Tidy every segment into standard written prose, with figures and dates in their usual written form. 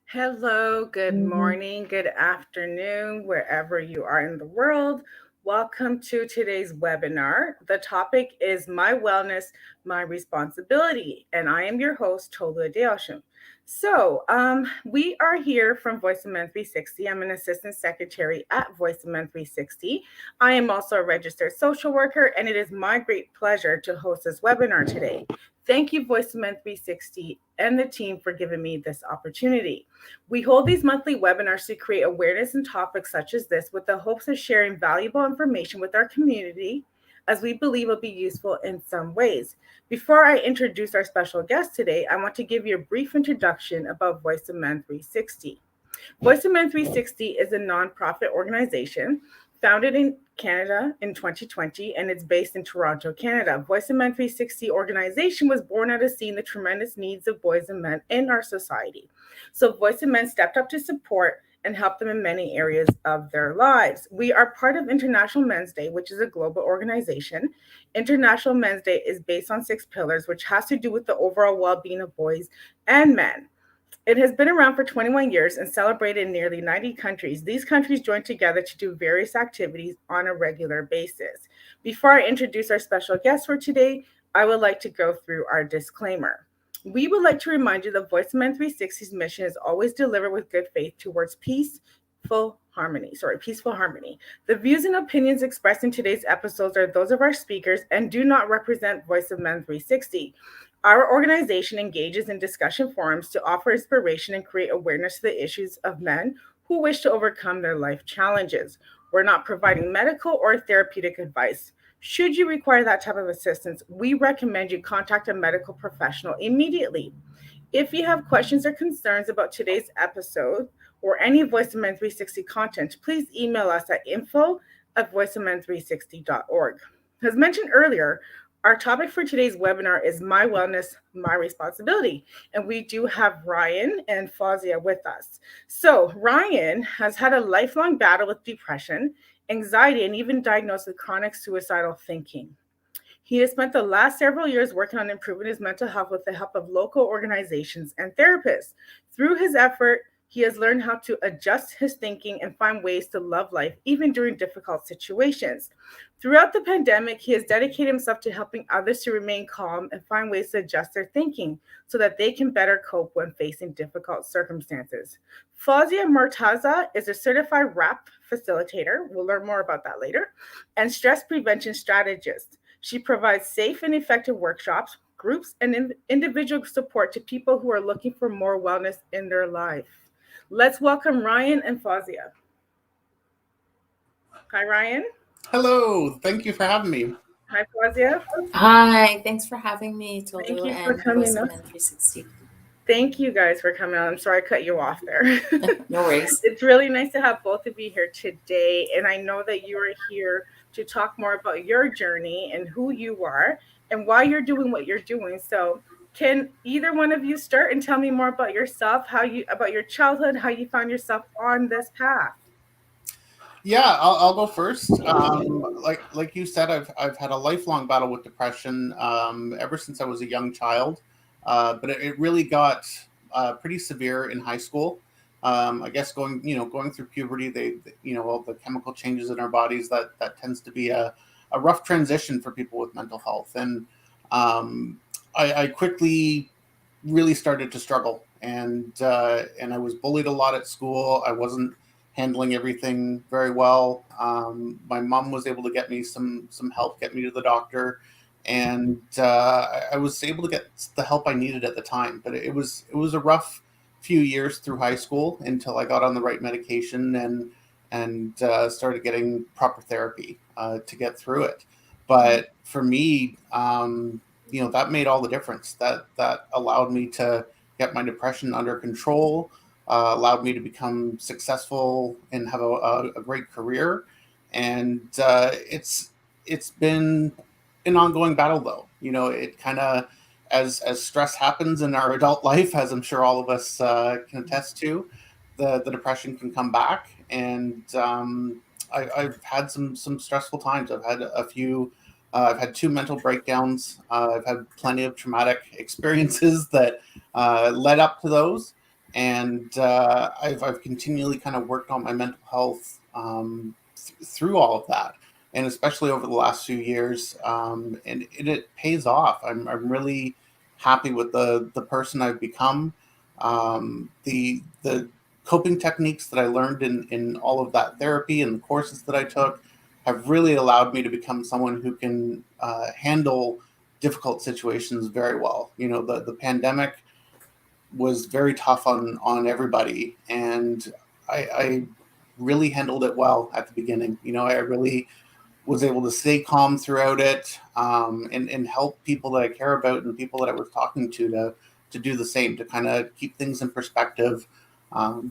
Hello, good morning, good afternoon, wherever you are in the world. Welcome to today's webinar. The topic is My Wellness, My Responsibility, and I am your host, Tolu. We are here from Voice of Men 360. I'm an assistant secretary at Voice of Men 360. I am also a registered social worker, and it is my great pleasure to host this webinar today. Thank you, Voice of Men 360 and the team for giving me this opportunity. We hold these monthly webinars to create awareness in topics such as this with the hopes of sharing valuable information with our community as we believe will be useful in some ways. Before I introduce our special guest today, I want to give you a brief introduction about Voice of Men 360. Voice of Men 360 is a nonprofit organization founded in Canada in 2020, and it's based in Toronto, Canada. Voice of Men 360 organization was born out of seeing the tremendous needs of boys and men in our society. So Voice of Men stepped up to support and help them in many areas of their lives. We are part of International Men's Day, which is a global organization. International Men's Day is based on 6 pillars, which has to do with the overall well-being of boys and men. It has been around for 21 years and celebrated in nearly 90 countries. These countries join together to do various activities on a regular basis. Before I introduce our special guest for today, I would like to go through our disclaimer. We would like to remind you that Voice of Men 360's mission is always delivered with good faith towards peaceful harmony. The views and opinions expressed in today's episodes are those of our speakers and do not represent Voice of Men 360. Our organization engages in discussion forums to offer inspiration and create awareness to the issues of men who wish to overcome their life challenges. We're not providing medical or therapeutic advice. Should you require that type of assistance, we recommend you contact a medical professional immediately. If you have questions or concerns about today's episode or any Voice of Men 360 content, please email us at info@voiceofmen360.org. As mentioned earlier, our topic for today's webinar is My Wellness, My Responsibility. And we do have Ryan and Fozia with us. So Ryan has had a lifelong battle with depression, anxiety, and even diagnosed with chronic suicidal thinking. He has spent the last several years working on improving his mental health with the help of local organizations and therapists. Through his effort, he has learned how to adjust his thinking and find ways to love life, even during difficult situations. Throughout the pandemic, he has dedicated himself to helping others to remain calm and find ways to adjust their thinking so that they can better cope when facing difficult circumstances. Fozia Murtaza is a certified RAP facilitator. We'll learn more about that later, and stress prevention strategist. She provides safe and effective workshops, groups, and individual support to people who are looking for more wellness in their life. Let's welcome Ryan and Fozia. Hi, Ryan. Hello, thank you for having me. Hi, Fozia. Hi, thanks for having me, Thank Tolu you for and coming Voice of on. Men 360. Thank you guys for coming on. I'm sorry I cut you off there. No worries. It's really nice to have both of you here today. And I know that you are here to talk more about your journey and who you are and why you're doing what you're doing. So can either one of you start and tell me more about yourself, about your childhood, how you found yourself on this path? Yeah, I'll go first. Like you said, I've had a lifelong battle with depression ever since I was a young child, but it really got pretty severe in high school. I guess going through puberty, all the chemical changes in our bodies that tends to be a rough transition for people with mental health, and I quickly really started to struggle, and I was bullied a lot at school. I wasn't handling everything very well. My mom was able to get me some help, get me to the doctor, and I was able to get the help I needed at the time. But it was a rough few years through high school until I got on the right medication and started getting proper therapy to get through it. But for me, that made all the difference. That allowed me to get my depression under control. Allowed me to become successful and have a great career. And it's been an ongoing battle, though. It kind of, as stress happens in our adult life, as I'm sure all of us can attest to, the depression can come back. And I've had some stressful times. I've had a few I've had 2 mental breakdowns. I've had plenty of traumatic experiences that led up to those, and I've continually kind of worked on my mental health through all of that, and especially over the last few years, and it pays off. I'm really happy with the person I've become. The coping techniques that I learned in all of that therapy and the courses that I took have really allowed me to become someone who can handle difficult situations very well. You know, the pandemic was very tough on everybody, and I really handled it well at the beginning. You know, I really was able to stay calm throughout it, and help people that I care about and people that I was talking to do the same, to kind of keep things in perspective,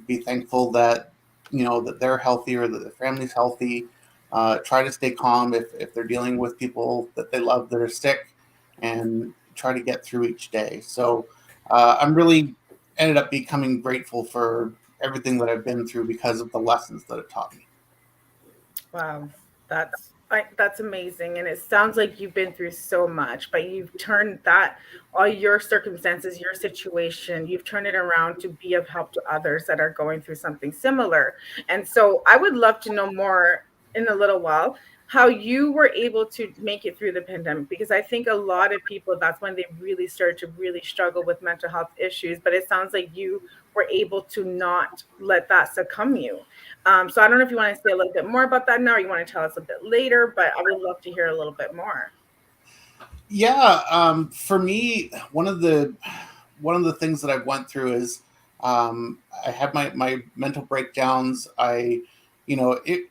be thankful that, you know, that they're healthy or that their family's healthy, try to stay calm if they're dealing with people that they love that are sick, and try to get through each day. So I'm really ended up becoming grateful for everything that I've been through because of the lessons that it taught me. Wow, that's amazing, and it sounds like you've been through so much, but you've turned that all your circumstances, your situation, you've turned it around to be of help to others that are going through something similar. And so, I would love to know more in a little while how you were able to make it through the pandemic, because I think a lot of people, that's when they really start to really struggle with mental health issues. But it sounds like you were able to not let that succumb you. So I don't know if you want to say a little bit more about that now, or you want to tell us a bit later, but I would love to hear a little bit more. Yeah, for me, one of the things that I've went through is, I had my mental breakdowns. You know, it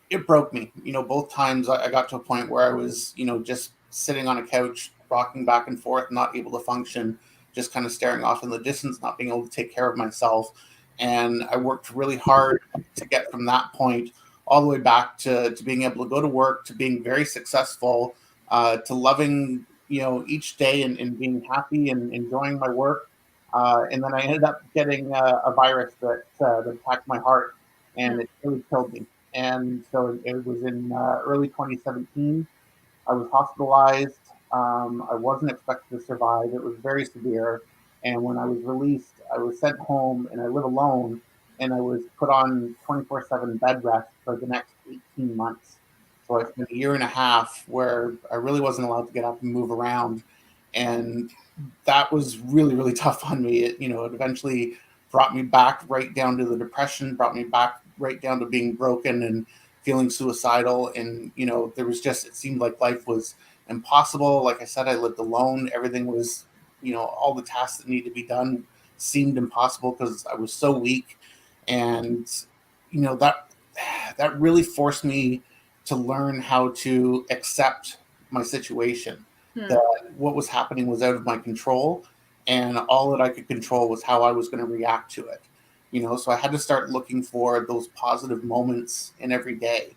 it broke me. You know, both times I got to a point where I was, you know, just sitting on a couch, rocking back and forth, not able to function, just kind of staring off in the distance, not being able to take care of myself. And I worked really hard to get from that point all the way back to being able to go to work, to being very successful, to loving, you know, each day, and being happy and enjoying my work. And then I ended up getting a virus that attacked my heart, and it really killed me. And so it was in early 2017. I was hospitalized. I wasn't expected to survive. It was very severe. And when I was released, I was sent home, and I live alone. And I was put on 24/7 bed rest for the next 18 months. So I spent a year and a half where I really wasn't allowed to get up and move around. And that was really, really tough on me. It eventually brought me back right down to the depression, brought me back right down to being broken and feeling suicidal. And, there was just, it seemed like life was impossible. Like I said, I lived alone. Everything was, all the tasks that needed to be done seemed impossible because I was so weak. And, that really forced me to learn how to accept my situation, Hmm. that what was happening was out of my control, and all that I could control was how I was going to react to it. So I had to start looking for those positive moments in every day.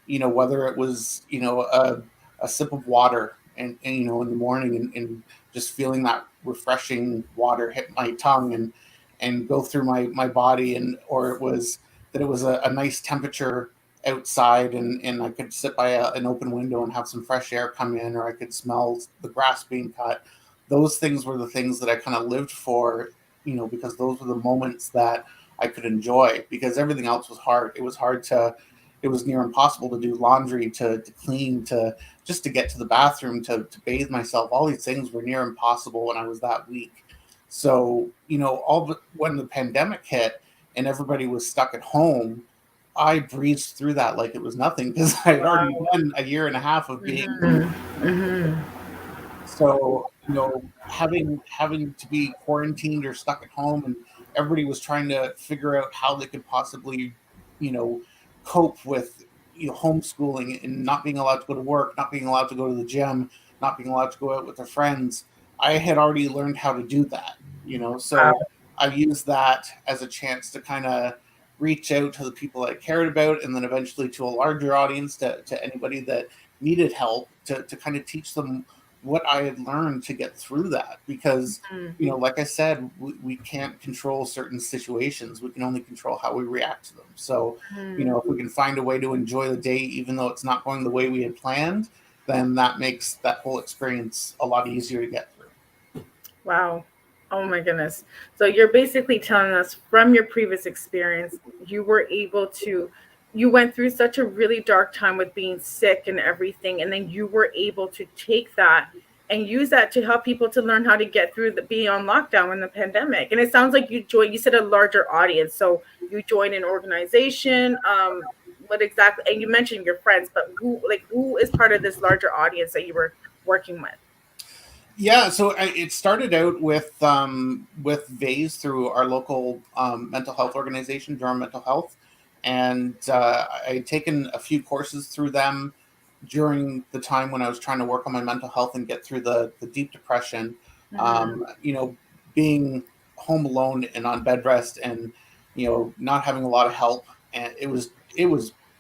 Whether it was, a sip of water, and in the morning, and just feeling that refreshing water hit my tongue and go through my body, or it was that it was a nice temperature outside, and I could sit by an open window and have some fresh air come in, or I could smell the grass being cut. Those things were the things that I kind of lived for, because those were the moments that I could enjoy, because everything else was hard. It was near impossible to do laundry, to clean, to just to get to the bathroom, to bathe myself. All these things were near impossible when I was that weak. So, when the pandemic hit and everybody was stuck at home, I breezed through that like it was nothing, because I had already Wow. done a year and a half of being. Mm-hmm. So, having to be quarantined or stuck at home, and everybody was trying to figure out how they could possibly, you know, cope with, homeschooling and not being allowed to go to work, not being allowed to go to the gym, not being allowed to go out with their friends. I had already learned how to do that, Wow. so I used that as a chance to kind of reach out to the people I cared about, and then eventually to a larger audience, to anybody that needed help, to kind of teach them what I had learned to get through that. Because, like I said, we can't control certain situations. We can only control how we react to them. So, if we can find a way to enjoy the day, even though it's not going the way we had planned, then that makes that whole experience a lot easier to get through. Wow. Oh my goodness. So you're basically telling us from your previous experience, you were able to, you went through such a really dark time with being sick and everything, and then you were able to take that and use that to help people to learn how to get through the being on lockdown in the pandemic. And it sounds like you joined, you said a larger audience. So you joined an organization. What exactly, and you mentioned your friends, but who is part of this larger audience that you were working with? Yeah, so it started out with Vase through our local mental health organization, Durham Mental Health, and I had taken a few courses through them during the time when I was trying to work on my mental health and get through the deep depression. Being home alone and on bed rest, and not having a lot of help, and it was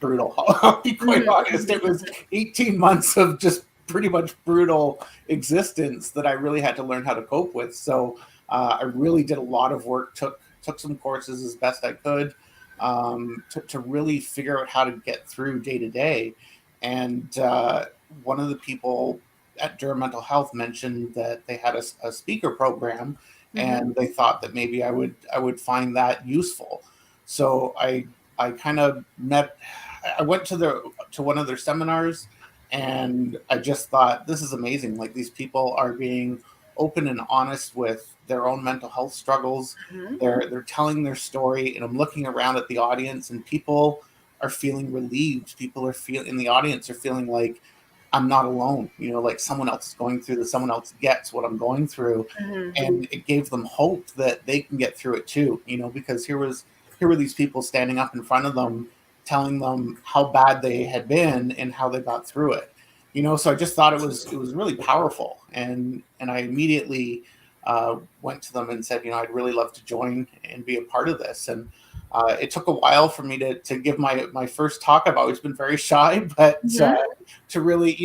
brutal. I'll be quite honest. It was 18 months of just pretty much brutal existence that I really had to learn how to cope with. So I really did a lot of work, took some courses as best I could, to really figure out how to get through day to day. And one of the people at Durham Mental Health mentioned that they had a speaker program, and they thought that maybe I would find that useful. So I kind of met. I went to one of their seminars, and I just thought, this is amazing. Like, these people are being open and honest with their own mental health struggles. They're telling their story, and I'm looking around at the audience, and people are feeling relieved. People are feeling in the audience are feeling like, I'm not alone. Like, someone else is going through this. Someone else gets what I'm going through, and it gave them hope that they can get through it too. Because here were these people standing up in front of them, telling them how bad they had been and how they got through it. So I just thought it was really powerful, and I immediately went to them and said, I'd really love to join and be a part of this. And it took a while for me to give my first talk. I've always been very shy, but to really,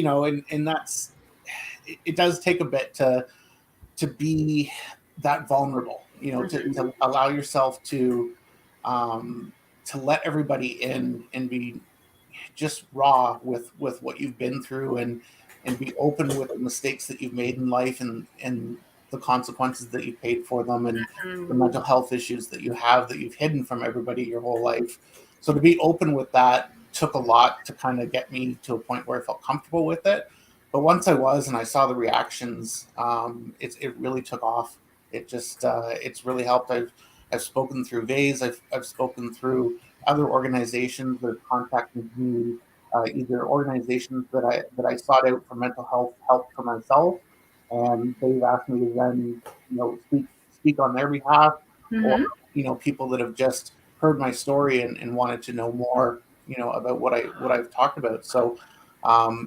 and that's, it does take a bit to be that vulnerable, to allow yourself to let everybody in and be just raw with what you've been through, and be open with the mistakes that you've made in life, and the consequences that you paid for them, and the mental health issues that you've hidden from everybody your whole life. So to be open with that took a lot to kind of get me to a point where I felt comfortable with it. But once I was, and I saw the reactions, it really took off. It's really helped. I've spoken through Vase. I've spoken through other organizations that have contacted me, either organizations that I sought out for mental health help for myself, and they've asked me to then speak on their behalf, or people that have just heard my story and wanted to know more about what I've talked about. So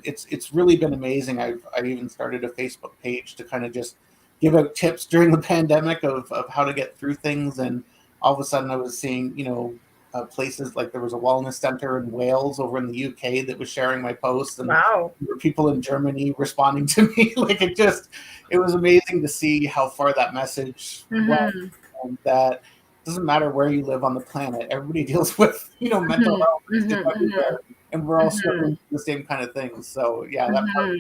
it's really been amazing. I've even started a Facebook page to kind of just give out tips during the pandemic of how to get through things. And all of a sudden I was seeing, places like, there was a wellness center in Wales over in the UK that was sharing my posts, and Wow. there were people in Germany responding to me. Like, it was amazing to see how far that message went, and that doesn't matter where you live on the planet. Everybody deals with, mental health everywhere, and we're all struggling with the same kind of things. So yeah, that part.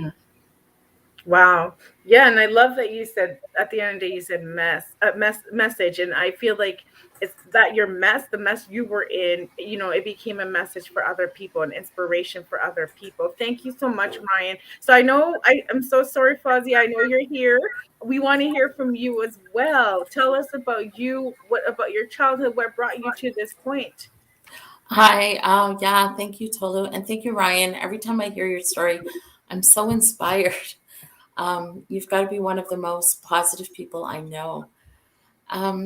Wow. Yeah, and I love that you said at the end of the day you said message, and I feel like it's that your the mess you were in, it became a message for other people, an inspiration for other people. Thank you so much, Ryan. So I'm so sorry, Fozia. I know you're here. We want to hear from you as well. Tell us about you. What about your childhood? What brought you to this point? Hi. Yeah, thank you, Tolu. And thank you, Ryan. Every time I hear your story, I'm so inspired. You've got to be one of the most positive people I know.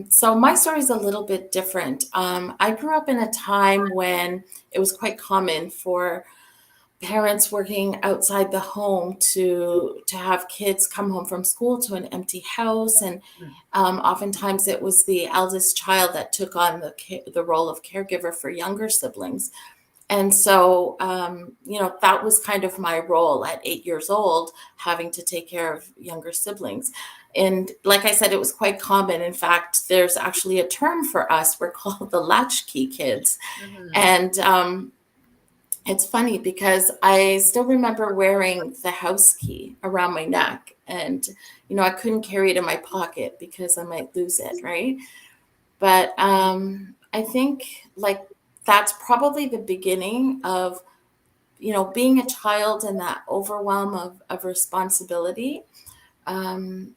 So my story is a little bit different. I grew up in a time when it was quite common for parents working outside the home to have kids come home from school to an empty house, and oftentimes it was the eldest child that took on the role of caregiver for younger siblings. And so, that was kind of my role at 8 years old, having to take care of younger siblings. And like I said, it was quite common. In fact, there's actually a term for us. We're called the latchkey kids. And it's funny because I still remember wearing the house key around my neck. And, I couldn't carry it in my pocket because I might lose it, right? But I think like that's probably the beginning of, being a child and that overwhelm of responsibility. Um,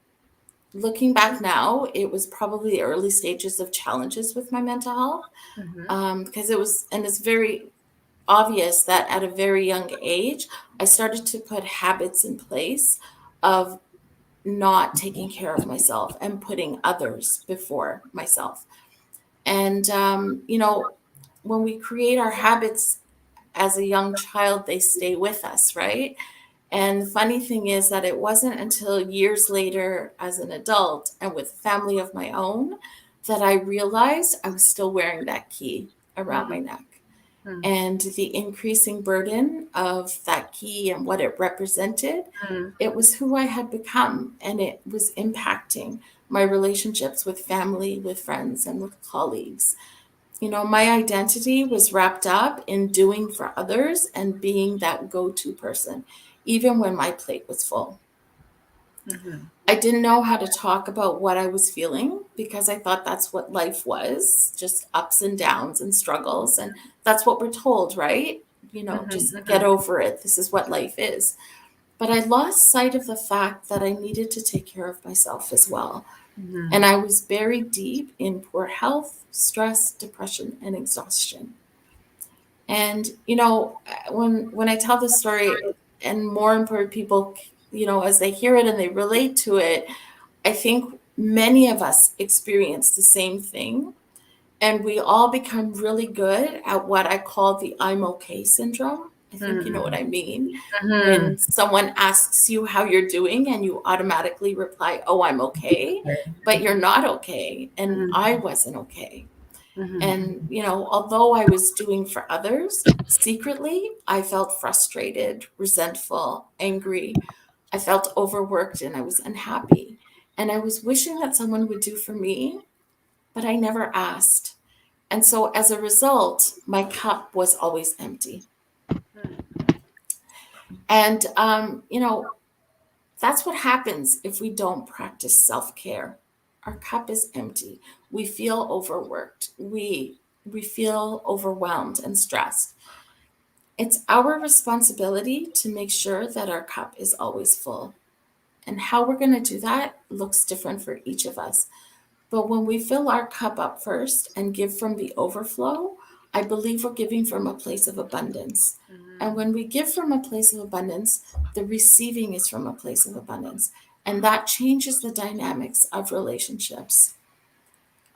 Looking back now, it was probably the early stages of challenges with my mental health, because it's very obvious that at a very young age, I started to put habits in place of not taking care of myself and putting others before myself. And, when we create our habits as a young child, they stay with us, right? And the funny thing is that it wasn't until years later as an adult and with a family of my own that I realized I was still wearing that key around my neck. And the increasing burden of that key and what it represented, it was who I had become, and it was impacting my relationships with family, with friends, and with colleagues. My identity was wrapped up in doing for others and being that go-to person, even when my plate was full. I didn't know how to talk about what I was feeling because I thought that's what life was, just ups and downs and struggles. And that's what we're told, right? Just get over it. This is what life is. But I lost sight of the fact that I needed to take care of myself as well. And I was buried deep in poor health, stress, depression, and exhaustion. And, when I tell this story, and more important people, as they hear it and they relate to it, I think many of us experience the same thing. And we all become really good at what I call the I'm okay syndrome. I think you know what I mean. When someone asks you how you're doing and you automatically reply, oh, I'm okay, but you're not okay. And I wasn't okay. And, although I was doing for others, secretly, I felt frustrated, resentful, angry. I felt overworked and I was unhappy. And I was wishing that someone would do for me, but I never asked. And so as a result, my cup was always empty. And, that's what happens if we don't practice self-care. Our cup is empty. We feel overworked. We feel overwhelmed and stressed. It's our responsibility to make sure that our cup is always full. And how we're going to do that looks different for each of us. But when we fill our cup up first and give from the overflow, I believe we're giving from a place of abundance. And when we give from a place of abundance, the receiving is from a place of abundance. And that changes the dynamics of relationships.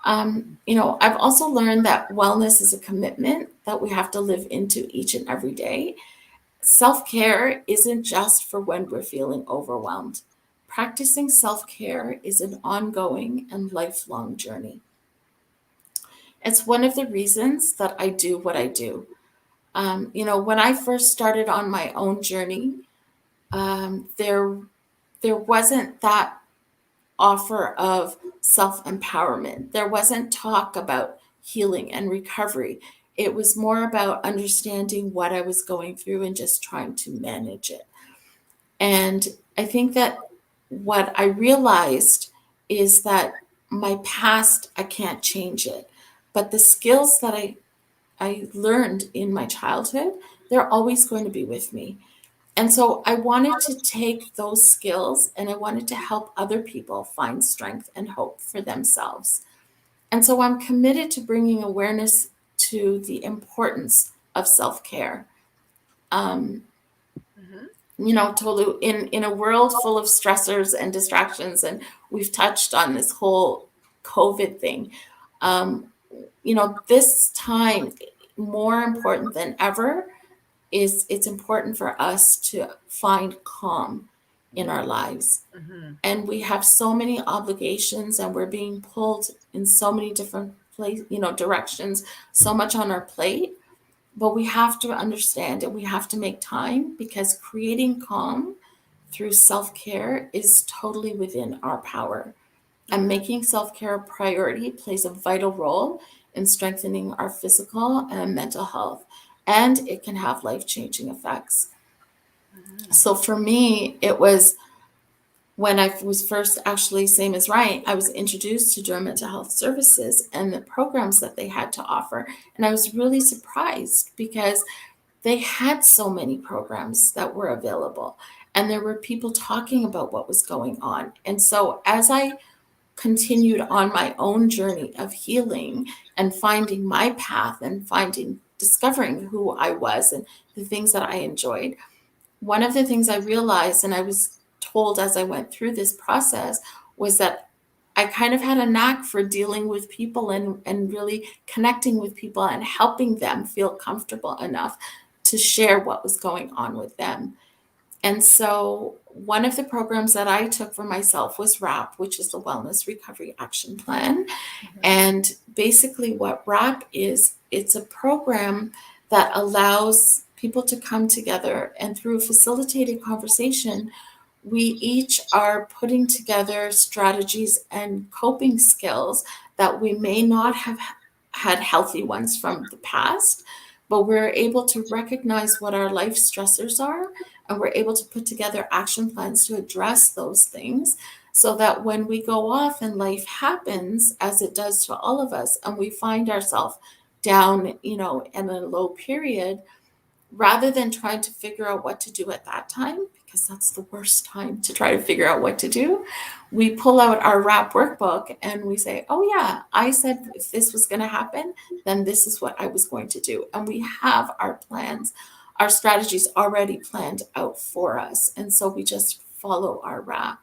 I've also learned that wellness is a commitment that we have to live into each and every day. Self-care isn't just for when we're feeling overwhelmed. Practicing self-care is an ongoing and lifelong journey. It's one of the reasons that I do what I do. When I first started on my own journey, there wasn't that offer of self-empowerment. There wasn't talk about healing and recovery. It was more about understanding what I was going through and just trying to manage it. And I think that what I realized is that my past, I can't change it. But the skills that I learned in my childhood, they're always going to be with me. And so I wanted to take those skills and I wanted to help other people find strength and hope for themselves. And so I'm committed to bringing awareness to the importance of self-care. Tolu, in a world full of stressors and distractions, and we've touched on this whole COVID thing, this time, more important than ever, it's important for us to find calm in our lives. And we have so many obligations and we're being pulled in so many different directions, so much on our plate But we have to understand and we have to make time, because creating calm through self-care is totally within our power. And making self-care a priority plays a vital role in strengthening our physical and mental health, and it can have life-changing effects. So for me, it was when I was first, actually, same as Ryan, I was introduced to Durham Mental Health Services and the programs that they had to offer. And I was really surprised because they had so many programs that were available, and there were people talking about what was going on. And so as I continued on my own journey of healing and finding my path and discovering who I was and the things that I enjoyed, one of the things I realized, and I was told as I went through this process, was that I kind of had a knack for dealing with people and really connecting with people and helping them feel comfortable enough to share what was going on with them. And so one of the programs that I took for myself was WRAP, which is the Wellness Recovery Action Plan. And basically what WRAP is, it's a program that allows people to come together, and through a facilitated conversation, we each are putting together strategies and coping skills that we may not have had healthy ones from the past, but we're able to recognize what our life stressors are, and we're able to put together action plans to address those things, so that when we go off and life happens, as it does to all of us, and we find ourselves down, in a low period, rather than trying to figure out what to do at that time, because that's the worst time to try to figure out what to do, we pull out our WRAP workbook and we say, oh yeah, I said if this was going to happen, then this is what I was going to do. And we have our plans, our strategies already planned out for us. And so we just follow our WRAP.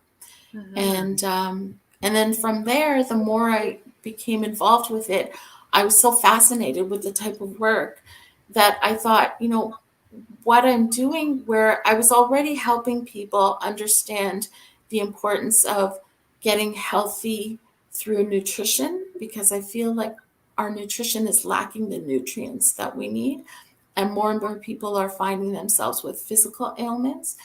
And then from there, the more I became involved with it, I was so fascinated with the type of work that I thought, what I'm doing, where I was already helping people understand the importance of getting healthy through nutrition, because I feel like our nutrition is lacking the nutrients that we need. And more people are finding themselves with physical ailments.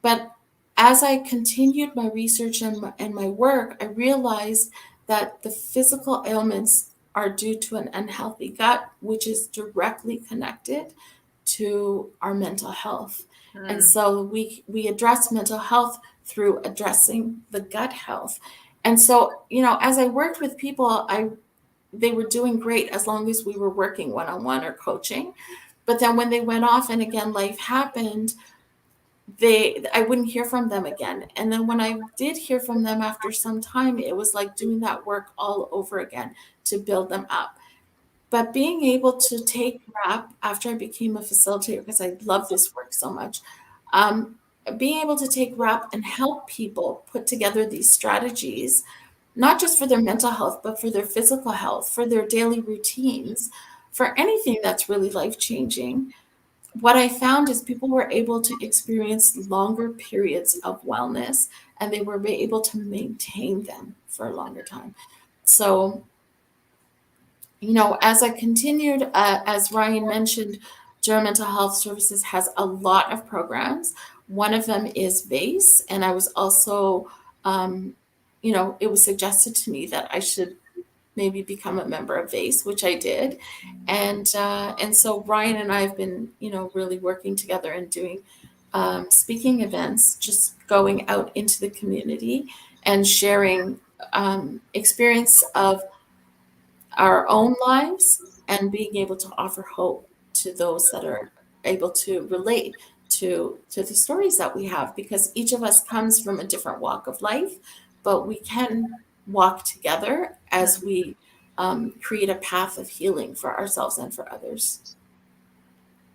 But as I continued my research and my work, I realized that the physical ailments are due to an unhealthy gut, which is directly connected to our mental health. And so we address mental health through addressing the gut health. And so, as I worked with people, they were doing great as long as we were working one-on-one or coaching. But then when they went off and again life happened, I wouldn't hear from them again. And then when I did hear from them after some time, it was like doing that work all over again to build them up. But being able to take WRAP after I became a facilitator, because I love this work so much, being able to take WRAP and help people put together these strategies, not just for their mental health, but for their physical health, for their daily routines, for anything that's really life-changing. What I found is people were able to experience longer periods of wellness, and they were able to maintain them for a longer time. So, as I continued, as Ryan mentioned, Durham Mental Health Services has a lot of programs. One of them is VACE, and I was also, it was suggested to me that I should maybe become a member of VACE, which I did. And so Ryan and I have been, really working together and doing speaking events, just going out into the community and sharing experience of our own lives and being able to offer hope to those that are able to relate to the stories that we have, because each of us comes from a different walk of life, but we can walk together as we create a path of healing for ourselves and for others.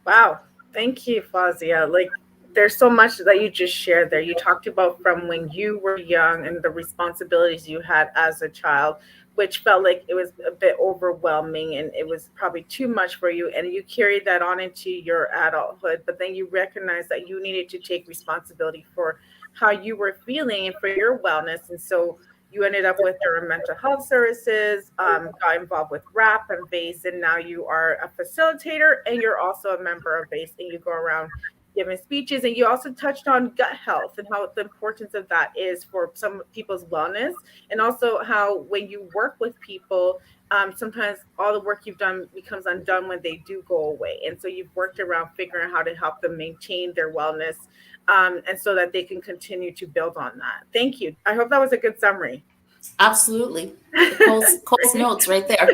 Wow. Thank you, Fozia. Like, there's so much that you just shared there. You talked about from when you were young and the responsibilities you had as a child, which felt like it was a bit overwhelming and it was probably too much for you. And you carried that on into your adulthood, but then you recognized that you needed to take responsibility for how you were feeling and for your wellness. And so You ended up with their mental health services, got involved with RAP and VACE, and now you are a facilitator and you're also a member of VACE, and you go around giving speeches. And you also touched on gut health and how the importance of that is for some people's wellness, and also how when you work with people, sometimes all the work you've done becomes undone when they do go away. And so you've worked around figuring out how to help them maintain their wellness, and so that they can continue to build on that. Thank you. I hope that was a good summary. Absolutely. Cole's notes right there.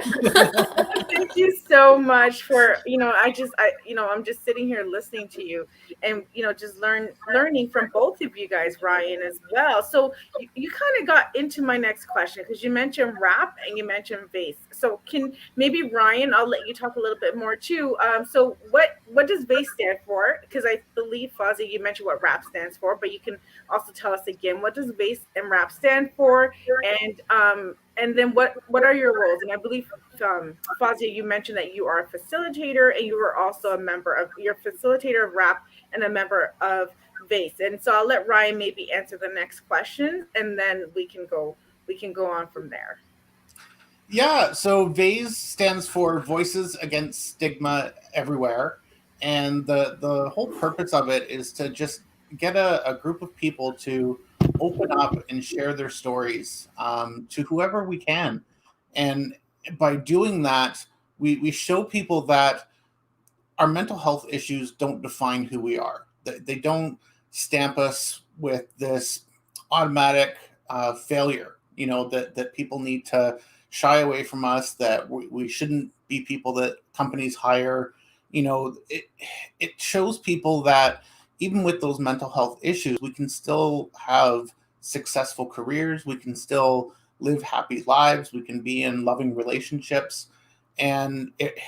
Thank you so much for, I'm just sitting here listening to you, and just learning from both of you guys, Ryan, as well. So you kind of got into my next question, because you mentioned rap and you mentioned vase. So can maybe, Ryan, I'll let you talk a little bit more too. So what does vase stand for? Because I believe, Fozia, you mentioned what rap stands for, but you can also tell us again, what does vase and rap stand for? And then what are your roles? And I believe, Fozia, you mentioned that you are a facilitator, and you are also you're a facilitator of RAP and a member of VACE. And so I'll let Ryan maybe answer the next question, and then we can go on from there. Yeah, so VASE stands for Voices Against Stigma Everywhere. And the whole purpose of it is to just get a group of people to open up and share their stories to whoever we can. And by doing that, we show people that our mental health issues don't define who we are. They don't stamp us with this automatic failure, that people need to shy away from us, that we shouldn't be people that companies hire. It shows people that even with those mental health issues, we can still have successful careers, we can still live happy lives, we can be in loving relationships. And it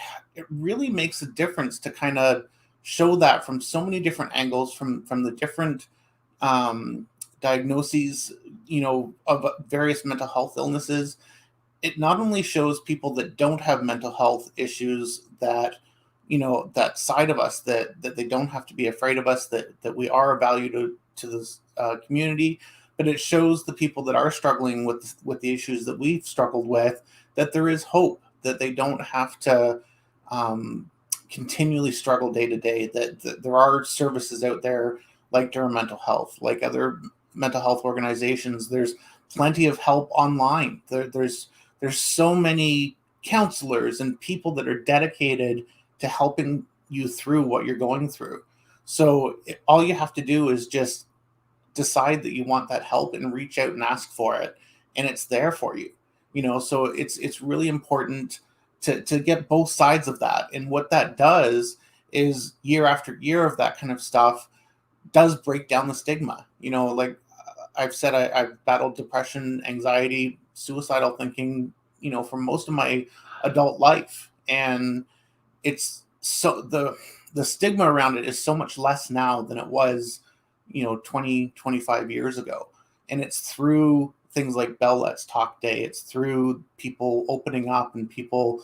really makes a difference to kind of show that from so many different angles, from the different diagnoses, of various mental health illnesses. It not only shows people that don't have mental health issues that, that side of us, that they don't have to be afraid of us, that we are a value to this community, but it shows the people that are struggling with the issues that we've struggled with, that there is hope, that they don't have to continually struggle day to day, that there are services out there like Durham Mental Health, like other mental health organizations. There's plenty of help online. There's so many counselors and people that are dedicated to helping you through what you're going through. So all you have to do is just decide that you want that help and reach out and ask for it, and it's there for you. So it's really important to get both sides of that. And what that does is, year after year of that kind of stuff does break down the stigma. Like I've said, I've battled depression, anxiety, suicidal thinking, for most of my adult life. And it's so the stigma around it is so much less now than it was, 20, 25 years ago. And it's through things like Bell Let's Talk Day. It's through people opening up and people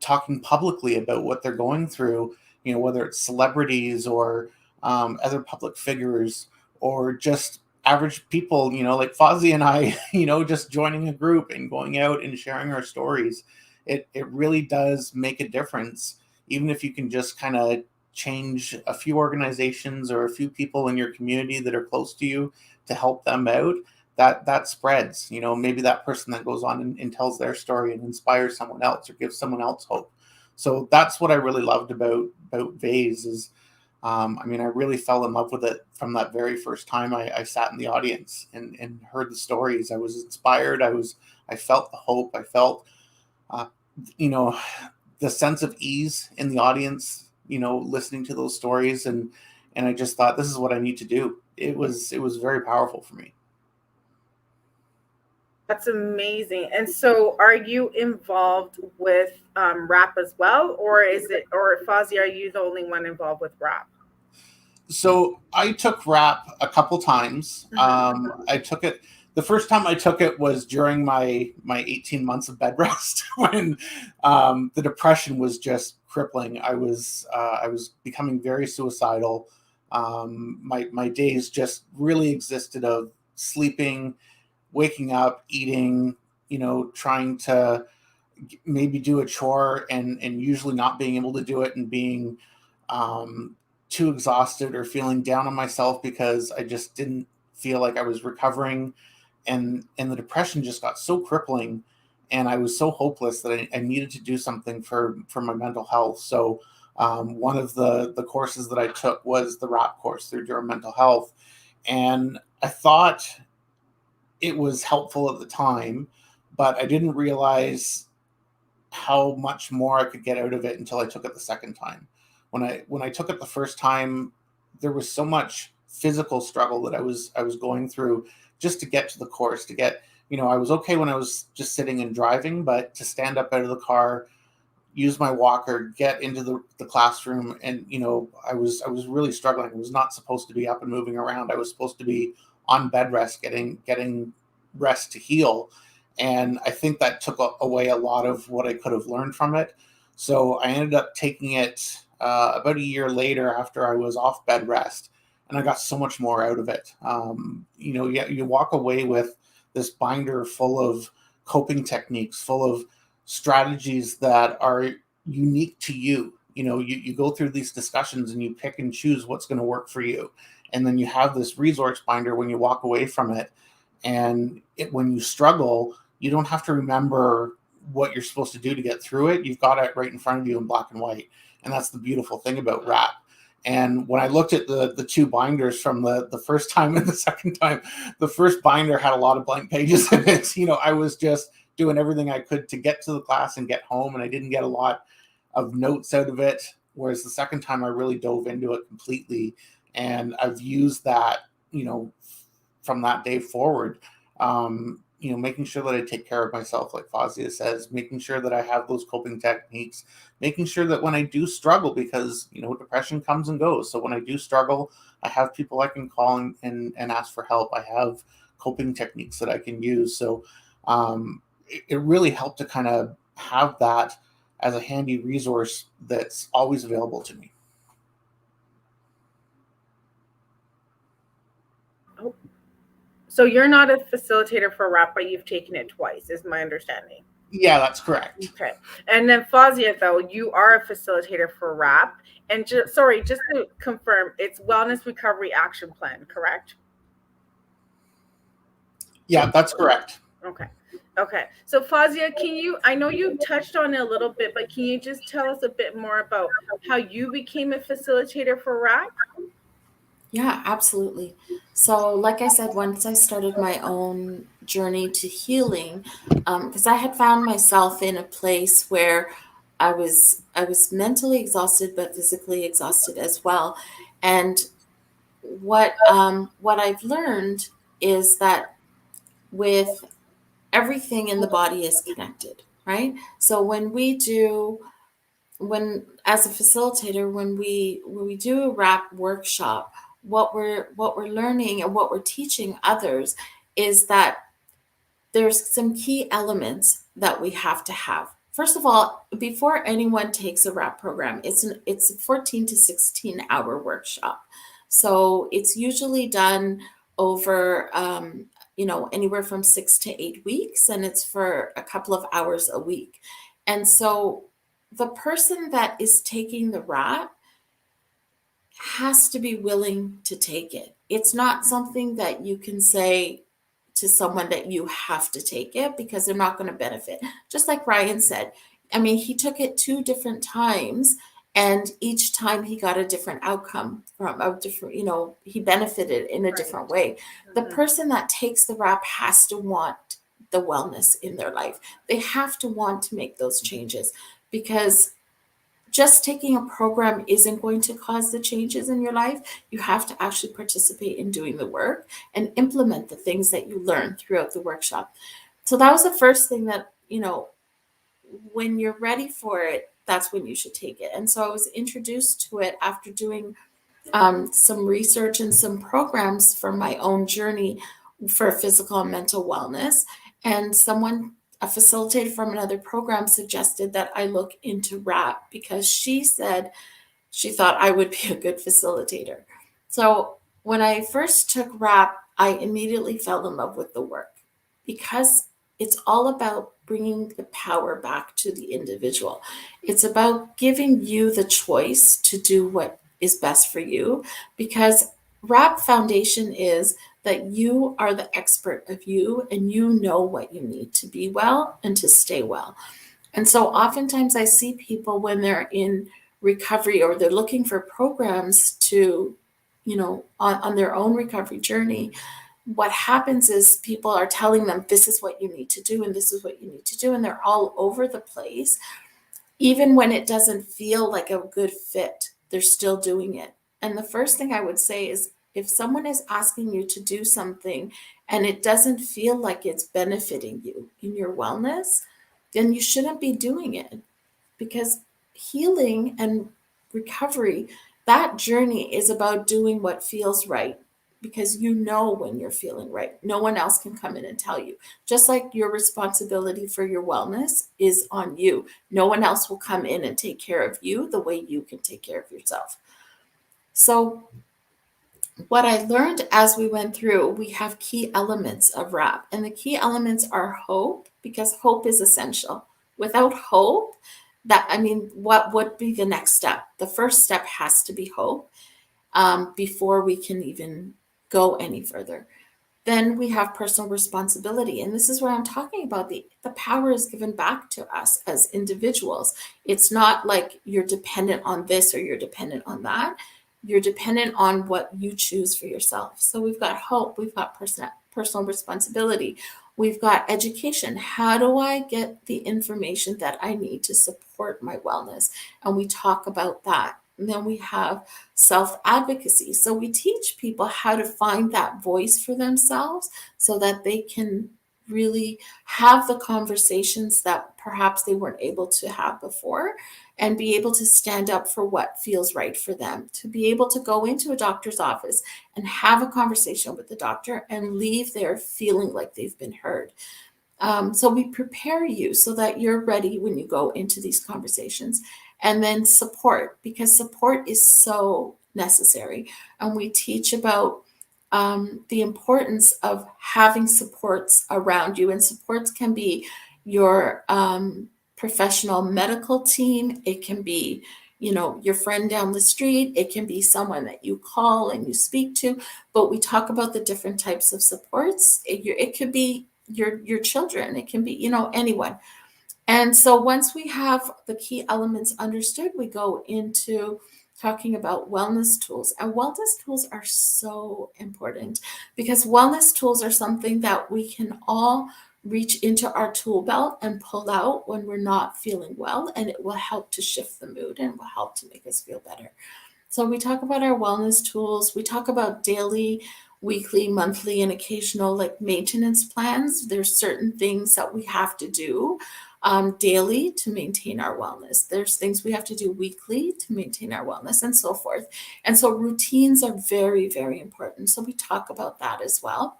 talking publicly about what they're going through, whether it's celebrities or other public figures, or just average people, like Fozia and I, just joining a group and going out and sharing our stories. It really does make a difference, even if you can just kind of change a few organizations or a few people in your community that are close to you to help them out. That spreads. Maybe that person that goes on and tells their story and inspires someone else or gives someone else hope. So that's what I really loved about VASE is, I really fell in love with it from that very first time I sat in the audience and heard the stories. I was inspired. I felt the hope. I felt, the sense of ease in the audience, listening to those stories. And I just thought, this is what I need to do. It was very powerful for me. That's amazing. And so are you involved with rap as well? Or Fozia, are you the only one involved with rap? So I took rap a couple times. I took it. The first time I took it was during my 18 months of bed rest when the depression was just crippling. I was becoming very suicidal. My days just really existed of sleeping, waking up, eating, trying to maybe do a chore and usually not being able to do it, and being too exhausted or feeling down on myself because I just didn't feel like I was recovering. And the depression just got so crippling, and I was so hopeless that I needed to do something for my mental health. So one of the courses that I took was the RAP course through Durham Mental Health. And I thought it was helpful at the time, but I didn't realize how much more I could get out of it until I took it the second time. When I took it the first time, there was so much physical struggle that I was going through just to get to the course, to get, I was okay when I was just sitting and driving, but to stand up out of the car, use my walker, get into the classroom, and I was really struggling. I was not supposed to be up and moving around. I was supposed to be on bed rest, getting rest to heal. And I think that took away a lot of what I could have learned from it. So I ended up taking it about a year later after I was off bed rest, and I got so much more out of it. You walk away with this binder full of coping techniques, full of strategies that are unique to you. You go through these discussions and you pick and choose what's going to work for you. And then you have this resource binder when you walk away from it. And when you struggle, you don't have to remember what you're supposed to do to get through it. You've got it right in front of you in black and white. And that's the beautiful thing about RAP. And when I looked at the two binders from the first time and the second time, the first binder had a lot of blank pages in it. I was just doing everything I could to get to the class and get home, and I didn't get a lot of notes out of it. Whereas the second time I really dove into it completely, and I've used that, from that day forward, making sure that I take care of myself, like Fozia says, making sure that I have those coping techniques, making sure that when I do struggle, because, depression comes and goes. So when I do struggle, I have people I can call and ask for help. I have coping techniques that I can use. So it really helped to kind of have that as a handy resource that's always available to me. So you're not a facilitator for RAP, but you've taken it twice, is my understanding. Yeah, that's correct. Okay. And then Fozia, though, you are a facilitator for RAP. And just to confirm, it's Wellness Recovery Action Plan, correct? Yeah, that's correct. Okay. So Fozia, I know you touched on it a little bit, but can you just tell us a bit more about how you became a facilitator for RAP? Yeah, absolutely. So, like I said, once I started my own journey to healing, because I had found myself in a place where I was mentally exhausted, but physically exhausted as well. And what I've learned is that with everything in the body is connected, right? So as a facilitator, when we do a RAP workshop, what we're learning and what we're teaching others is that there's some key elements that we have to have. First of all, before anyone takes a RAP program, it's a 14 to 16 hour workshop. So it's usually done over anywhere from 6 to 8 weeks, and it's for a couple of hours a week. And so the person that is taking the RAP has to be willing to take it. It's not something that you can say to someone that you have to take it, because they're not going to benefit. Just like Ryan said, I mean, he took it 2 different times, and each time he got a different outcome from a different, he benefited in a different way. The person that takes the RAP has to want the wellness in their life. They have to want to make those changes, because just taking a program isn't going to cause the changes in your life. You have to actually participate in doing the work and implement the things that you learn throughout the workshop. So that was the first thing that, when you're ready for it, that's when you should take it. And so I was introduced to it after doing some research and some programs for my own journey for physical and mental wellness. And a facilitator from another program suggested that I look into RAP, because she said she thought I would be a good facilitator. So when I first took RAP, I immediately fell in love with the work. because it's all about bringing the power back to the individual. It's about giving you the choice to do what is best for you, because RAP Foundation is that you are the expert of you and you know what you need to be well and to stay well. And so oftentimes I see people when they're in recovery or they're looking for programs to, on their own recovery journey, what happens is people are telling them, this is what you need to do, and this is what you need to do. And they're all over the place. Even when it doesn't feel like a good fit, they're still doing it. And the first thing I would say is, if someone is asking you to do something and it doesn't feel like it's benefiting you in your wellness, then you shouldn't be doing it, because healing and recovery, that journey is about doing what feels right, because you know when you're feeling right. No one else can come in and tell you. Just like your responsibility for your wellness is on you. No one else will come in and take care of you the way you can take care of yourself. So what I learned as we went through, we have key elements of RAP, and the key elements are hope, because hope is essential. Without hope, what would be the next step? The first step has to be hope, before we can even go any further. Then we have personal responsibility. And this is where I'm talking about the power is given back to us as individuals. It's not like you're dependent on this or you're dependent on that. You're dependent on what you choose for yourself. So we've got hope, we've got personal responsibility, we've got education. How do I get the information that I need to support my wellness? And we talk about that. And then we have self advocacy. So we teach people how to find that voice for themselves so that they can really have the conversations that perhaps they weren't able to have before, and be able to stand up for what feels right for them, to be able to go into a doctor's office and have a conversation with the doctor and leave there feeling like they've been heard. So we prepare you so that you're ready when you go into these conversations. And then support, because support is so necessary. And we teach about the importance of having supports around you. And supports can be your professional medical team. It can be, your friend down the street. It can be someone that you call and you speak to. But we talk about the different types of supports. It could be your children. It can be, anyone. And so once we have the key elements understood, we go into talking about wellness tools. And wellness tools are so important, because wellness tools are something that we can all reach into our tool belt and pull out when we're not feeling well, and it will help to shift the mood and will help to make us feel better. So we talk about our wellness tools. We talk about daily, weekly, monthly, and occasional maintenance plans. There's certain things that we have to do daily to maintain our wellness. There's things we have to do weekly to maintain our wellness, and so forth. And so routines are very, very important. So we talk about that as well.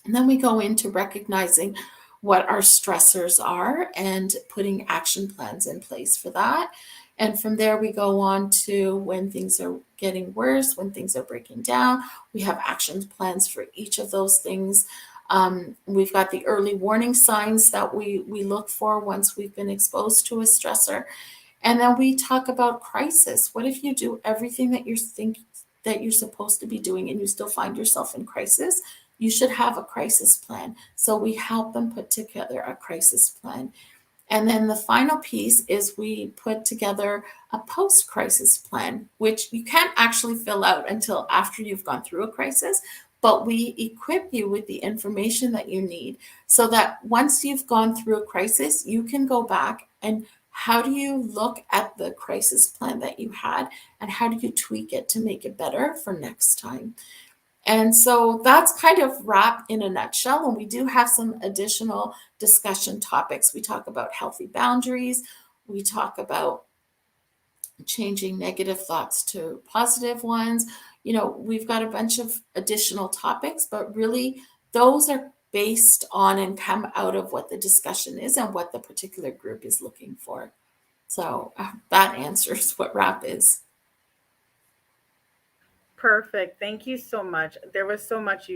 And then we go into recognizing what our stressors are and putting action plans in place for that. And from there, we go on to when things are getting worse, when things are breaking down. We have action plans for each of those things. We've got the early warning signs that we look for once we've been exposed to a stressor. And then we talk about crisis. What if you do everything that you're supposed to be doing and you still find yourself in crisis? You should have a crisis plan. So we help them put together a crisis plan. And then the final piece is we put together a post-crisis plan, which you can't actually fill out until after you've gone through a crisis, but we equip you with the information that you need so that once you've gone through a crisis, you can go back and how do you look at the crisis plan that you had and how do you tweak it to make it better for next time? And so that's kind of RAP in a nutshell. And we do have some additional discussion topics. We talk about healthy boundaries. We talk about changing negative thoughts to positive ones. We've got a bunch of additional topics, but really those are based on and come out of what the discussion is and what the particular group is looking for. So that answers what RAP is. Perfect. Thank you so much. There was so much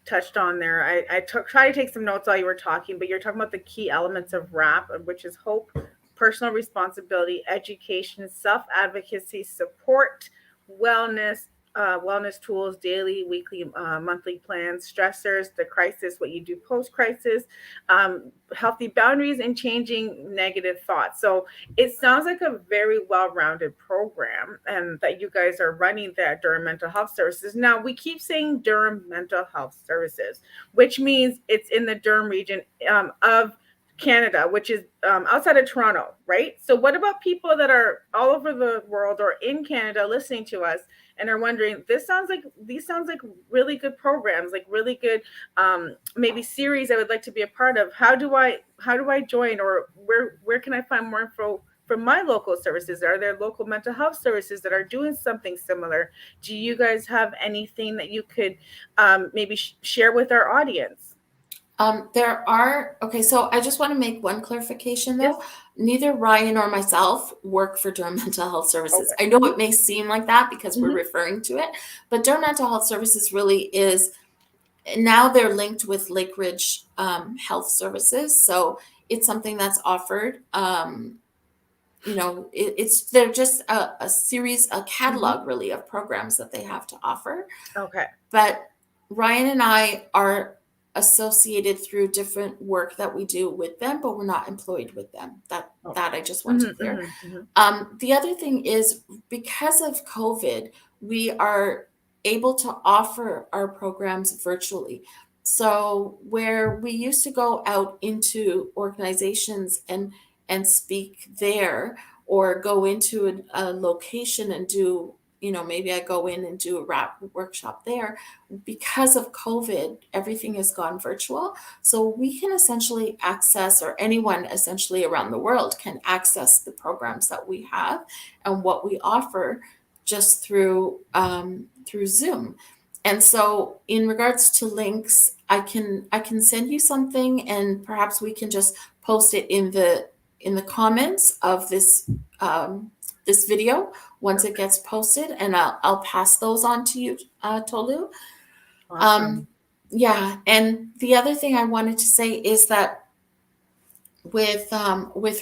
touched on there. I try to take some notes while you were talking, but you're talking about the key elements of RAP, which is hope, personal responsibility, education, self advocacy, support, wellness, wellness tools, daily, weekly, monthly plans, stressors, the crisis, what you do post crisis, healthy boundaries, and changing negative thoughts. So it sounds like a very well rounded program, and that you guys are running that Durham Mental Health Services. Now, we keep saying Durham Mental Health Services, which means it's in the Durham region of Canada, which is outside of Toronto, right? So, what about people that are all over the world or in Canada listening to us and are wondering, these sounds like really good programs, like really good maybe series I would like to be a part of. How do I join, or where can I find more info from my local services? Are there local mental health services that are doing something similar? Do you guys have anything that you could maybe share with our audience? Okay, so I just want to make one clarification though. Yes. Neither Ryan or myself work for Durham Mental Health Services. Okay. I know it may seem like that because we're Mhm. referring to it, but Durham Mental Health Services really is, now they're linked with Lake Ridge Health Services. So it's something that's offered. They're just a series, a catalog really of programs that they have to offer. Okay. But Ryan and I are associated through different work that we do with them, but we're not employed with them. That I just want to clear. The other thing is, because of COVID, we are able to offer our programs virtually. So where we used to go out into organizations and speak there, or go into a location and do, maybe I go in and do a RAP workshop there. Because of COVID, everything has gone virtual. So we can essentially access, or anyone essentially around the world can access the programs that we have and what we offer just through Zoom. And so in regards to links, I can send you something, and perhaps we can just post it in the comments of this this video once it gets posted, and I'll pass those on to you, Tolu. Awesome. Yeah, and the other thing I wanted to say is that with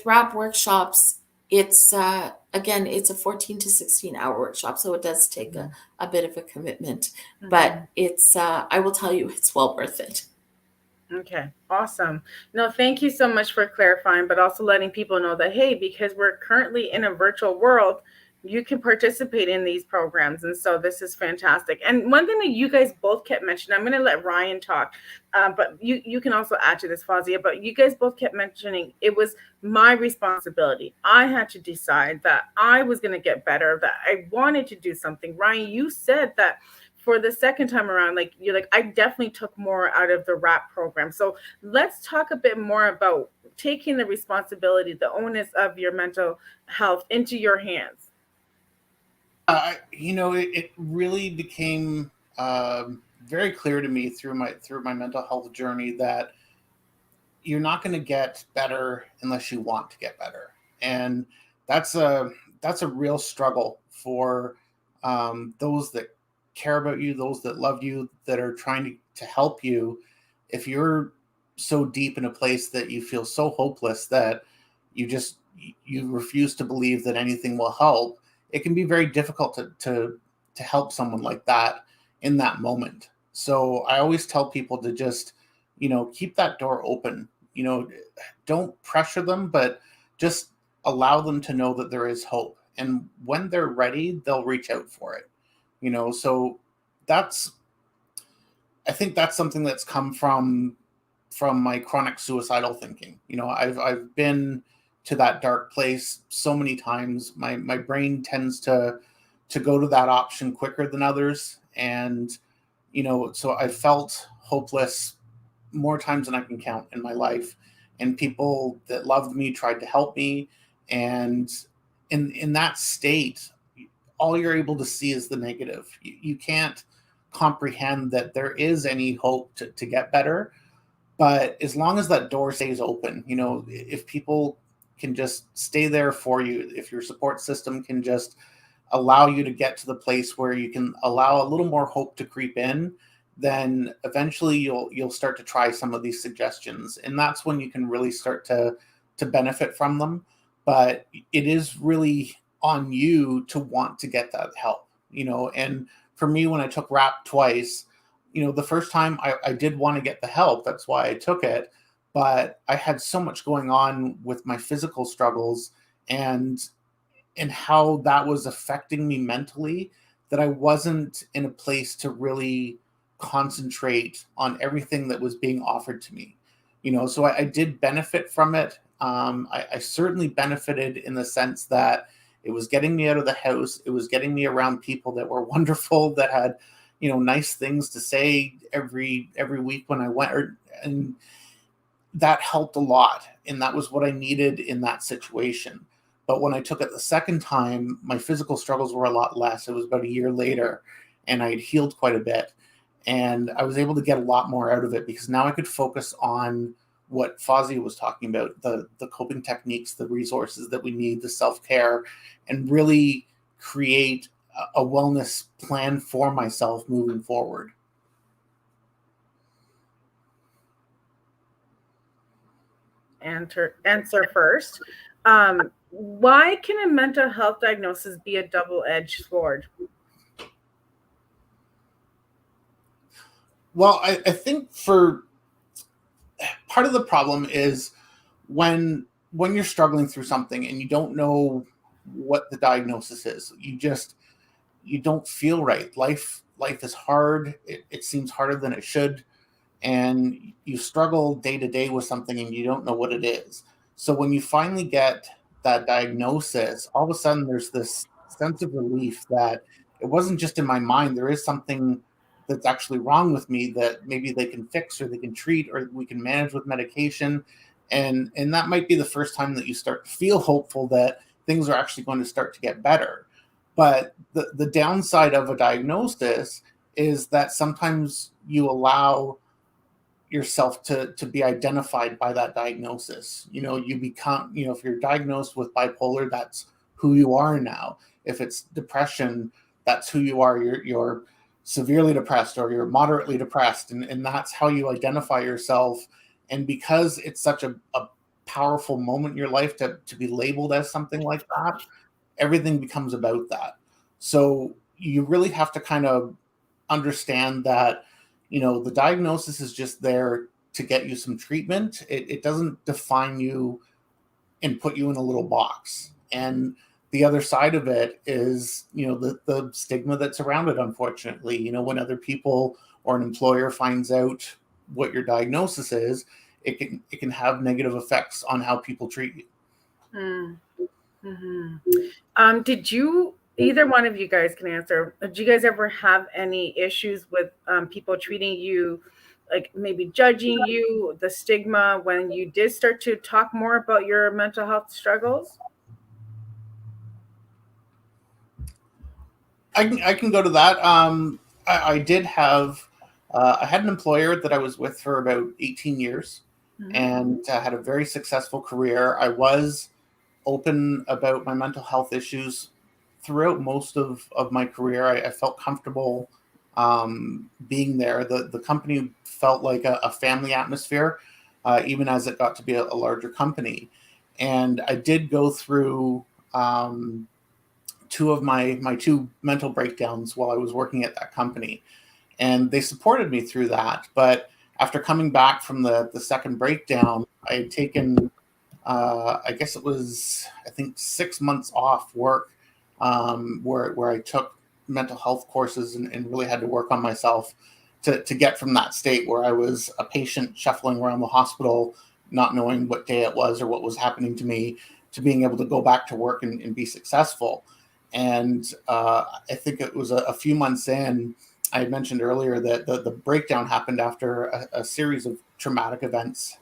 RAP workshops, it's again, it's a 14 to 16 hour workshop, so it does take a bit of a commitment, but it's I will tell you, it's well worth it. Okay, awesome. No, thank you so much for clarifying, but also letting people know that, hey, because we're currently in a virtual world, you can participate in these programs. And so this is fantastic. And one thing that you guys both kept mentioning, I'm going to let Ryan talk, but you can also add to this, Fozia, but you guys both kept mentioning it was my responsibility. I had to decide that I was going to get better, that I wanted to do something. Ryan, you said that for the second time around, like you're like, I definitely took more out of the RAP program. So let's talk a bit more about taking the responsibility, the onus of your mental health into your hands. It really became very clear to me through my mental health journey that you're not going to get better unless you want to get better, and that's a real struggle for those that care about you, those that love you, that are trying to help you. If you're so deep in a place that you feel so hopeless that you refuse to believe that anything will help, it can be very difficult to help someone like that in that moment. So I always tell people to just, keep that door open. Don't pressure them, but just allow them to know that there is hope. And when they're ready, they'll reach out for it. So that's, I think that's something that's come from my chronic suicidal thinking. I've been to that dark place so many times. My brain tends to go to that option quicker than others. And, so I felt hopeless more times than I can count in my life. And people that loved me tried to help me. And in that state, all you're able to see is the negative. You can't comprehend that there is any hope to get better. But as long as that door stays open, if people can just stay there for you, if your support system can just allow you to get to the place where you can allow a little more hope to creep in, then eventually you'll start to try some of these suggestions, and that's when you can really start to benefit from them. But it is really on you to want to get that help, and for me, when I took RAP twice, the first time I did want to get the help. That's why I took it. But I had so much going on with my physical struggles and how that was affecting me mentally, that I wasn't in a place to really concentrate on everything that was being offered to me. So I did benefit from it. I certainly benefited in the sense that it was getting me out of the house. It was getting me around people that were wonderful, that had, nice things to say every week when I went, and that helped a lot. And that was what I needed in that situation. But when I took it the second time, my physical struggles were a lot less. It was about a year later, and I had healed quite a bit. And I was able to get a lot more out of it because now I could focus on what Fozia was talking about, the coping techniques, the resources that we need, the self-care, and really create a wellness plan for myself moving forward. Answer first. Why can a mental health diagnosis be a double-edged sword? Well, I think for part of the problem is when you're struggling through something and you don't know what the diagnosis is, you don't feel right. Life is hard. It seems harder than it should. And you struggle day to day with something and you don't know what it is. So when you finally get that diagnosis, all of a sudden there's this sense of relief that it wasn't just in my mind. There is something that's actually wrong with me that maybe they can fix or they can treat or we can manage with medication. And that might be the first time that you start to feel hopeful that things are actually going to start to get better. But the downside of a diagnosis is that sometimes you allow yourself to be identified by that diagnosis. You become, if you're diagnosed with bipolar, that's who you are now. If it's depression, that's who you are. You're severely depressed or you're moderately depressed, and that's how you identify yourself. And because it's such a powerful moment in your life to be labeled as something like that, everything becomes about that. So you really have to kind of understand that the diagnosis is just there to get you some treatment. It doesn't define you and put you in a little box. And the other side of it is, the stigma that's around it, unfortunately. When other people or an employer finds out what your diagnosis is, it can have negative effects on how people treat you. Mm-hmm. Did you, either one of you guys can answer, did you guys ever have any issues with people treating you, like maybe judging you, the stigma, when you did start to talk more about your mental health struggles? I can go to that. I did have, I had an employer that I was with for about 18 years and had a very successful career. I was open about my mental health issues throughout most of my career. I felt comfortable being there. The company felt like a family atmosphere, even as it got to be a larger company. And I did go through two of my two mental breakdowns while I was working at that company. And they supported me through that. But after coming back from the second breakdown, I had taken, I guess it was, I think 6 months off work, where I took mental health courses and really had to work on myself to get from that state where I was a patient shuffling around the hospital, not knowing what day it was or what was happening to me, to being able to go back to work and be successful. And I think it was a few months in, I had mentioned earlier that the breakdown happened after a series of traumatic events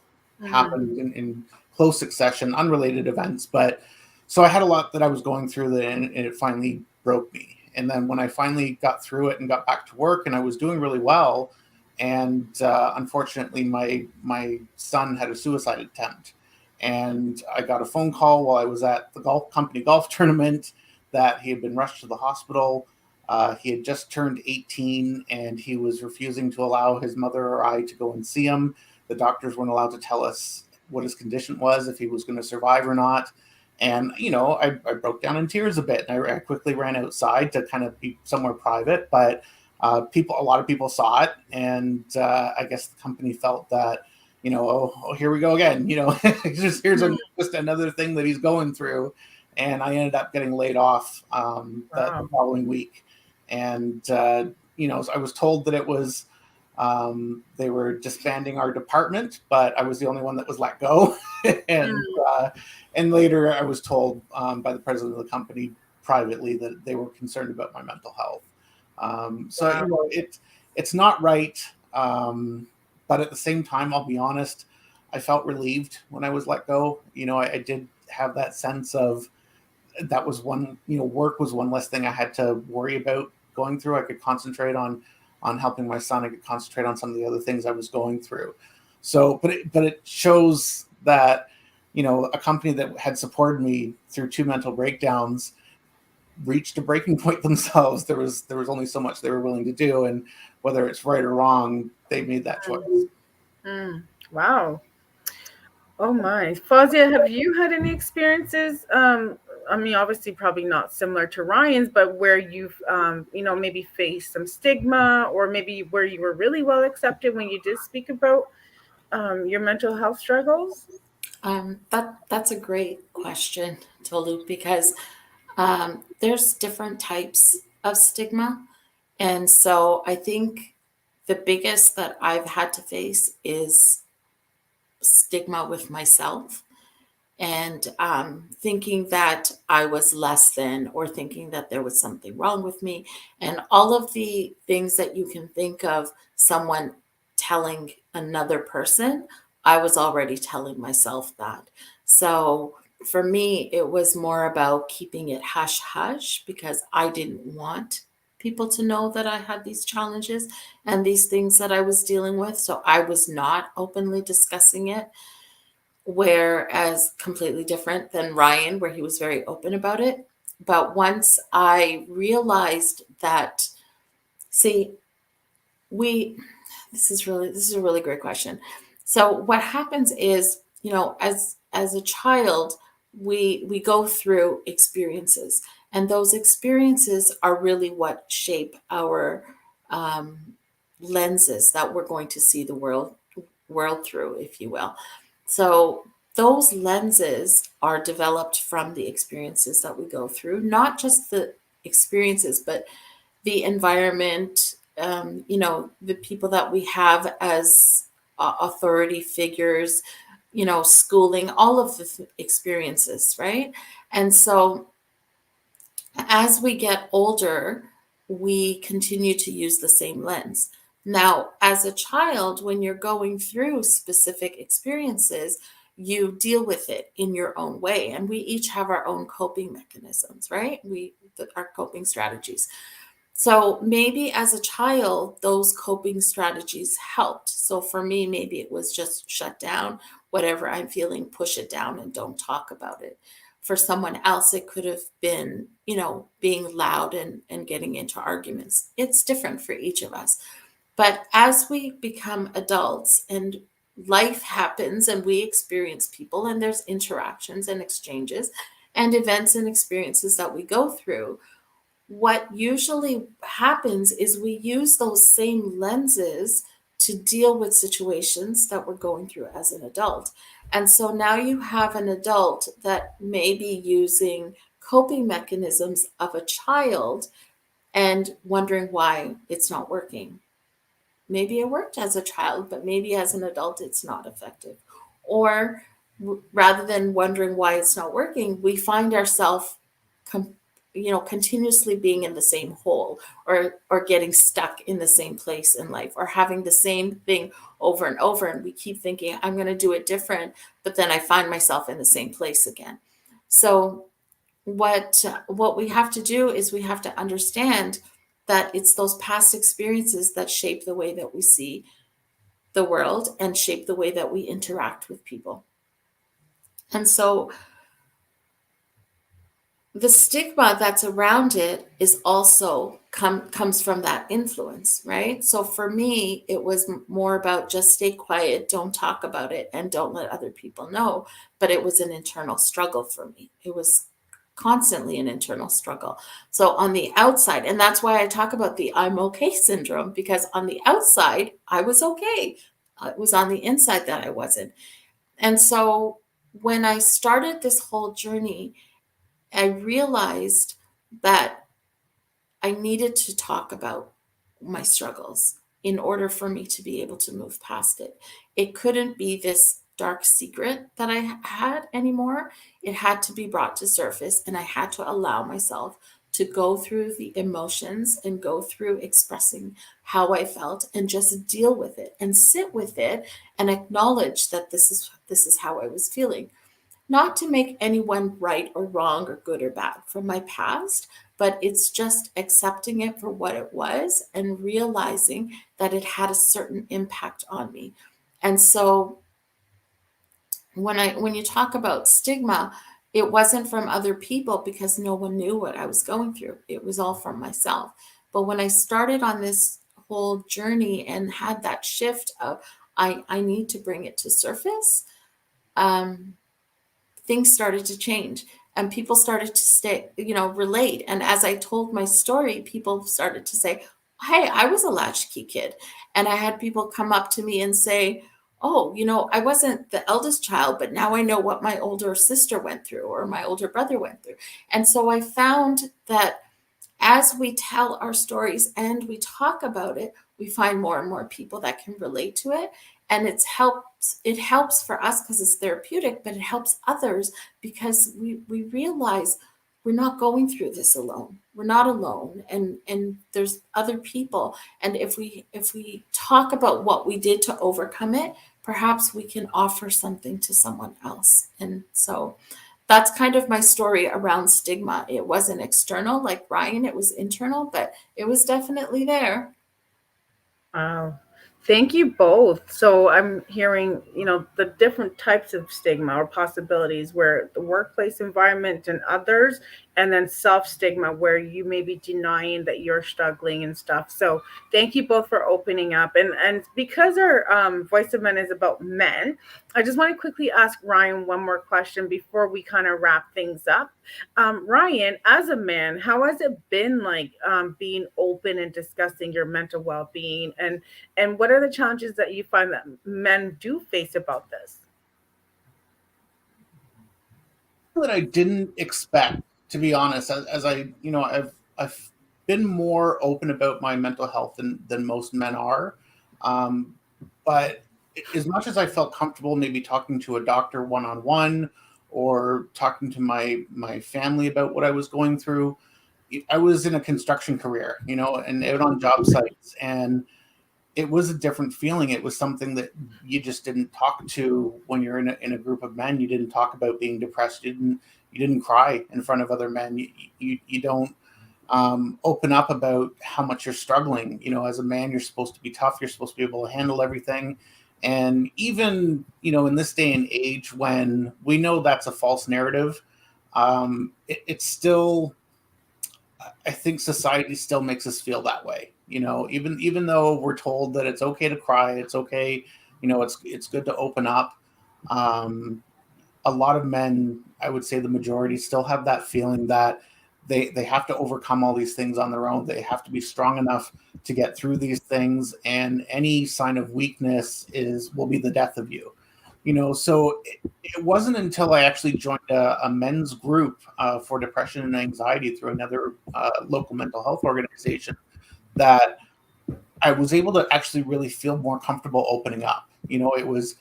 happened in close succession, unrelated events. But so I had a lot that I was going through that, and it finally broke me. And then when I finally got through it and got back to work, and I was doing really well, and unfortunately my son had a suicide attempt. And I got a phone call while I was at the company golf tournament that he had been rushed to the hospital. He had just turned 18 and he was refusing to allow his mother or I to go and see him. The doctors weren't allowed to tell us what his condition was, if he was going to survive or not. And, I broke down in tears a bit, and I quickly ran outside to kind of be somewhere private. But a lot of people saw it. And I guess the company felt that, here we go again, here's just another thing that he's going through. And I ended up getting laid off the following week. And, I was told that it was, they were disbanding our department, but I was the only one that was let go. And later I was told by the president of the company privately that they were concerned about my mental health. It's not right. But at the same time, I'll be honest, I felt relieved when I was let go. I did have that sense of, that was one, work was one less thing I had to worry about going through. I could concentrate on helping my son. I could concentrate on some of the other things I was going through. So, but it shows that, a company that had supported me through 2 mental breakdowns reached a breaking point themselves. There was only so much they were willing to do, and whether it's right or wrong, they made that choice. Wow. Oh my. Fozia, have you had any experiences? Obviously probably not similar to Ryan's, but where you've, maybe faced some stigma, or maybe where you were really well accepted when you did speak about your mental health struggles? That's a great question, Tolu, because there's different types of stigma. And so I think the biggest that I've had to face is stigma with myself, and thinking that I was less than, or thinking that there was something wrong with me, and all of the things that you can think of someone telling another person, I was already telling myself that. So for me, it was more about keeping it hush hush, because I didn't want people to know that I had these challenges and these things that I was dealing with. So I was not openly discussing it. Whereas completely different than Ryan, where he was very open about it. But once I realized that, see, this is a really great question. So what happens is, as a child, we go through experiences, and those experiences are really what shape our lenses that we're going to see the world through, if you will. So those lenses are developed from the experiences that we go through, not just the experiences, but the environment, the people that we have as authority figures, schooling, all of the experiences, right? And so as we get older, we continue to use the same lens. Now, as a child, when you're going through specific experiences, you deal with it in your own way. And we each have our own coping mechanisms, right? Our coping strategies. So maybe as a child, those coping strategies helped. So for me, maybe it was just shut down. Whatever I'm feeling, push it down and don't talk about it. For someone else, it could have been, being loud and getting into arguments. It's different for each of us. But as we become adults and life happens and we experience people, and there's interactions and exchanges and events and experiences that we go through, what usually happens is we use those same lenses to deal with situations that we're going through as an adult. And so now you have an adult that may be using coping mechanisms of a child and wondering why it's not working. Maybe it worked as a child, but maybe as an adult, it's not effective. Or rather than wondering why it's not working, we find ourselves continuously being in the same hole, or getting stuck in the same place in life, or having the same thing over and over. And we keep thinking, I'm going to do it different, but then I find myself in the same place again. So what we have to do is we have to understand that it's those past experiences that shape the way that we see the world and shape the way that we interact with people. And so the stigma that's around it is also comes from that influence, right? So for me, it was more about just stay quiet, don't talk about it, and don't let other people know. But it was an internal struggle for me. It was constantly an internal struggle. So on the outside, and that's why I talk about the I'm okay syndrome, because on the outside, I was okay. It was on the inside that I wasn't. And so when I started this whole journey, I realized that I needed to talk about my struggles in order for me to be able to move past it. It couldn't be this dark secret that I had anymore. It had to be brought to surface, and I had to allow myself to go through the emotions and go through expressing how I felt and just deal with it and sit with it and acknowledge that this is how I was feeling, not to make anyone right or wrong or good or bad from my past, but it's just accepting it for what it was and realizing that it had a certain impact on me. And so when you talk about stigma, it wasn't from other people because no one knew what I was going through. It was all from myself. But when I started on this whole journey and had that shift of I need to bring it to surface, um, things started to change and people started to relate. And as I told my story, people started to say, hey, I was a latchkey kid. And I had people come up to me and say, oh, I wasn't the eldest child, but now I know what my older sister went through or my older brother went through. And so I found that as we tell our stories and we talk about it, we find more and more people that can relate to it. And it helps for us because it's therapeutic, but it helps others because we realize we're not going through this alone. We're not alone. And there's other people. And if we talk about what we did to overcome it, perhaps we can offer something to someone else. And so that's kind of my story around stigma. It wasn't external like Ryan, it was internal, but it was definitely there. Wow. Thank you both. So I'm hearing, the different types of stigma or possibilities where the workplace environment and others, and then self stigma where you may be denying that you're struggling and stuff. So thank you both for opening up. And because our Voice of Men is about men, I just want to quickly ask Ryan one more question before we kind of wrap things up. Ryan, as a man, how has it been like being open and discussing your mental well being, and what are the challenges that you find that men do face about this? That I didn't expect, to be honest. As I've been more open about my mental health than most men are, um, but as much as I felt comfortable, maybe talking to a doctor one on one, or talking to my family about what I was going through, I was in a construction career, and out on job sites, and it was a different feeling. It was something that you just didn't talk to when you're in a group of men. You didn't talk about being depressed. You didn't cry in front of other men. You don't open up about how much you're struggling. As a man, you're supposed to be tough. You're supposed to be able to handle everything. And even in this day and age, when we know that's a false narrative, it's still, I think society still makes us feel that way. Even though we're told that it's okay to cry, it's okay, it's good to open up. Um, a lot of men, I would say the majority, still have that feeling that they have to overcome all these things on their own. They have to be strong enough to get through these things, and any sign of weakness will be the death of you. So it wasn't until I actually joined a men's group for depression and anxiety through another local mental health organization that I was able to actually really feel more comfortable opening up. It was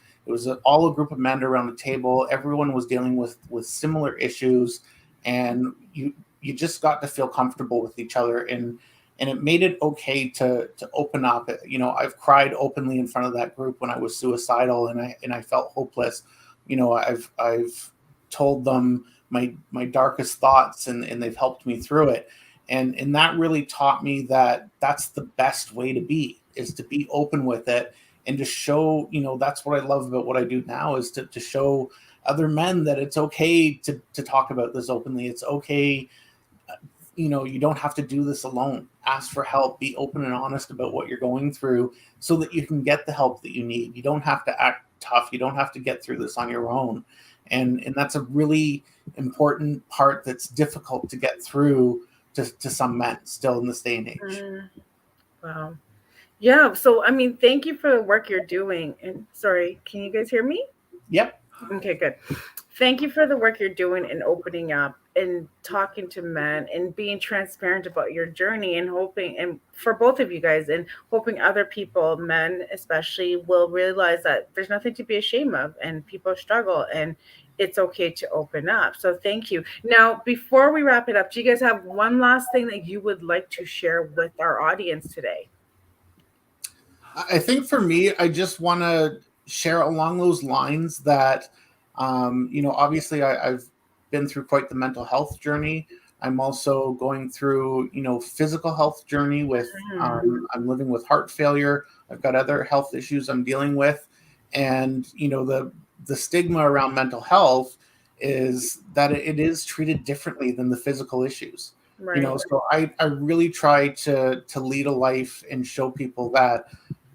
all a group of men around the table. Everyone was dealing with similar issues, and you just got to feel comfortable with each other, and it made it okay to open up. I've cried openly in front of that group when I was suicidal and I felt hopeless. I've told them my darkest thoughts, and they've helped me through it. And that really taught me that that's the best way to be, is to be open with it, and to show, that's what I love about what I do now, is to show other men that it's okay to talk about this openly. It's okay. You don't have to do this alone. Ask for help. Be open and honest about what you're going through so that you can get the help that you need. You don't have to act tough. You don't have to get through this on your own. And that's a really important part that's difficult to get through to some men still in this day and age. Wow. Yeah. So, I mean, thank you for the work you're doing. And sorry, can you guys hear me? Yep. Okay, good. Thank you for the work you're doing and opening up and talking to men and being transparent about your journey and hoping, and for both of you guys, and hoping other people, men especially, will realize that there's nothing to be ashamed of and people struggle and it's okay to open up. So thank you. Now, before we wrap it up, do you guys have one last thing that you would like to share with our audience today? I think for me, I just want to share along those lines that, obviously I've been through quite the mental health journey. I'm also going through, physical health journey with, I'm living with heart failure. I've got other health issues I'm dealing with. And, the stigma around mental health is that it is treated differently than the physical issues. Right. So I really try to lead a life and show people that,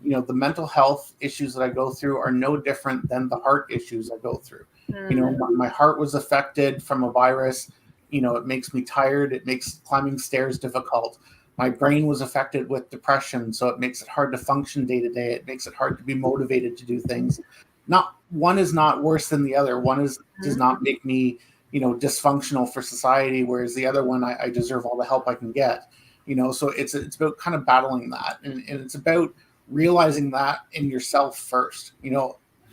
the mental health issues that I go through are no different than the heart issues I go through. My heart was affected from a virus. It makes me tired. It makes climbing stairs difficult. My brain was affected with depression, so it makes it hard to function day to day. It makes it hard to be motivated to do things. Not one is not worse than the other. One does not make me, dysfunctional for society, whereas the other one, I deserve all the help I can get. So it's about kind of battling that, and it's about realizing that in yourself first,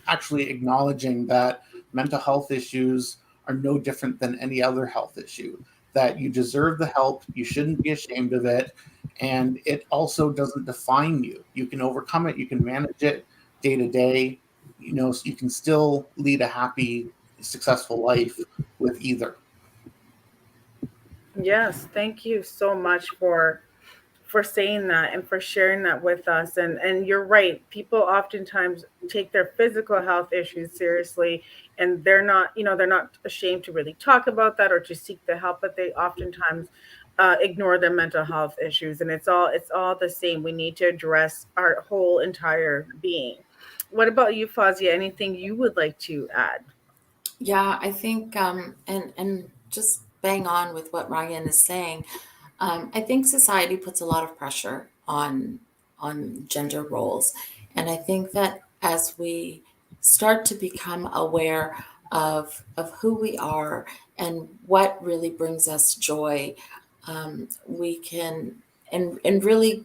actually acknowledging that mental health issues are no different than any other health issue, that you deserve the help, you shouldn't be ashamed of it, and it also doesn't define you. You can overcome it, you can manage it day to day, so you can still lead a happy, successful life with either. Yes, thank you so much for saying that and for sharing that with us. And you're right, people oftentimes take their physical health issues seriously, and they're not ashamed to really talk about that or to seek the help, but they oftentimes ignore their mental health issues. And it's all the same. We need to address our whole entire being. What about you, Fozia? Anything you would like to add? Yeah, I think, and just bang on with what Ryan is saying. I think society puts a lot of pressure on gender roles, and I think that as we start to become aware of who we are and what really brings us joy, we can and really,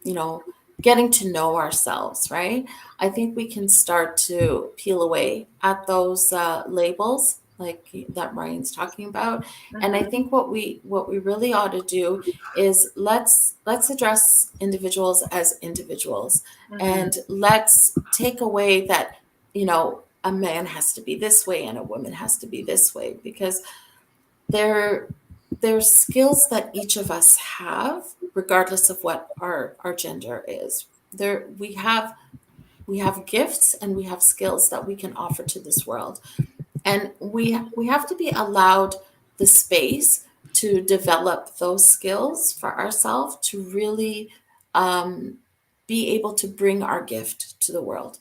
you know, getting to know ourselves, right? I think we can start to peel away at those labels like that Ryan's talking about. And I Mhm. think what we really ought to do is let's address individuals as individuals, Mhm. and let's take away that, a man has to be this way and a woman has to be this way, because there there's skills that each of us have regardless of what our gender is. There we have gifts and we have skills that we can offer to this world, and we have to be allowed the space to develop those skills for ourselves to really um, be able to bring our gift to the world.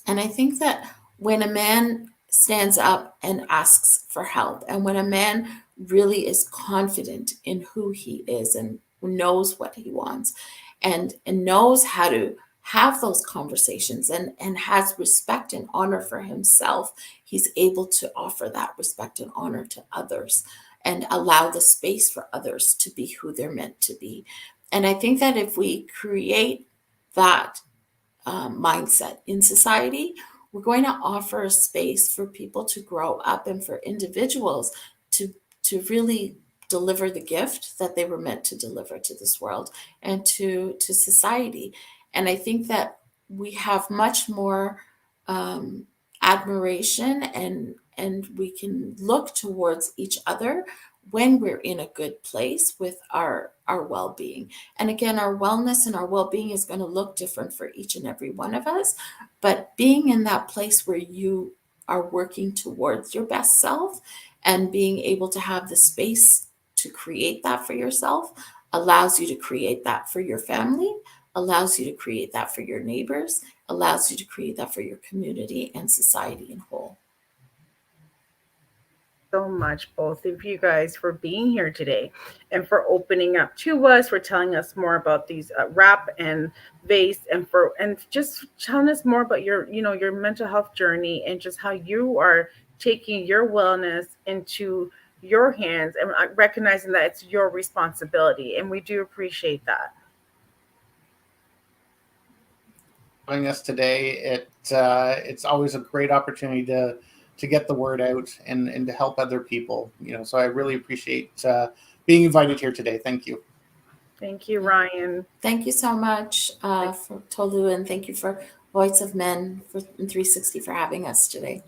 And I think that when a man stands up and asks for help, and when a man really is confident in who he is and knows what he wants, and knows how to have those conversations, and has respect and honor for himself, he's able to offer that respect and honor to others and allow the space for others to be who they're meant to be. And I think that if we create that mindset in society, we're going to offer a space for people to grow up and for individuals to to really deliver the gift that they were meant to deliver to this world and to society. And I think that we have much more um, admiration, and we can look towards each other when we're in a good place with our well-being. And again, our wellness and our well-being is going to look different for each and every one of us, but being in that place where are working towards your best self, and being able to have the space to create that for yourself allows you to create that for your family, allows you to create that for your neighbors, allows you to create that for your community and society in whole. So much, both of you guys, for being here today and for opening up to us, for telling us more about these rap and vase, and just telling us more about your, your mental health journey, and just how you are taking your wellness into your hands and recognizing that it's your responsibility. And we do appreciate that. Joining us today. It's always a great opportunity to get the word out and to help other people. So I really appreciate being invited here today. Thank you. Thank you, Ryan. Thank you so much for Tolu, and thank you for Voice of Men for 360 for having us today.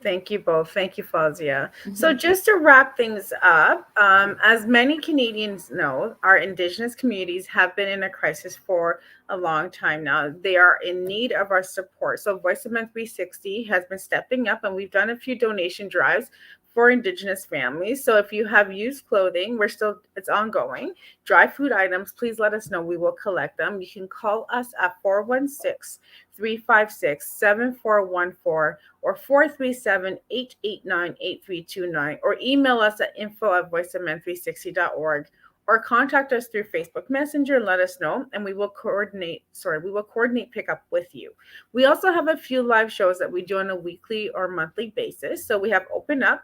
Thank you both. Thank you, Fozia. So just to wrap things up, as many Canadians know, our Indigenous communities have been in a crisis for a long time now. They are in need of our support. So Voice of Men 360 has been stepping up, and we've done a few donation drives for Indigenous families. So if you have used clothing, it's ongoing. Dry food items, please let us know. We will collect them. You can call us at 416-356-7414 or 437-889-8329, or email us at info@voiceofmen360.org, or contact us through Facebook Messenger and let us know, and we will coordinate pickup with you. We also have a few live shows that we do on a weekly or monthly basis. So we have Open Up,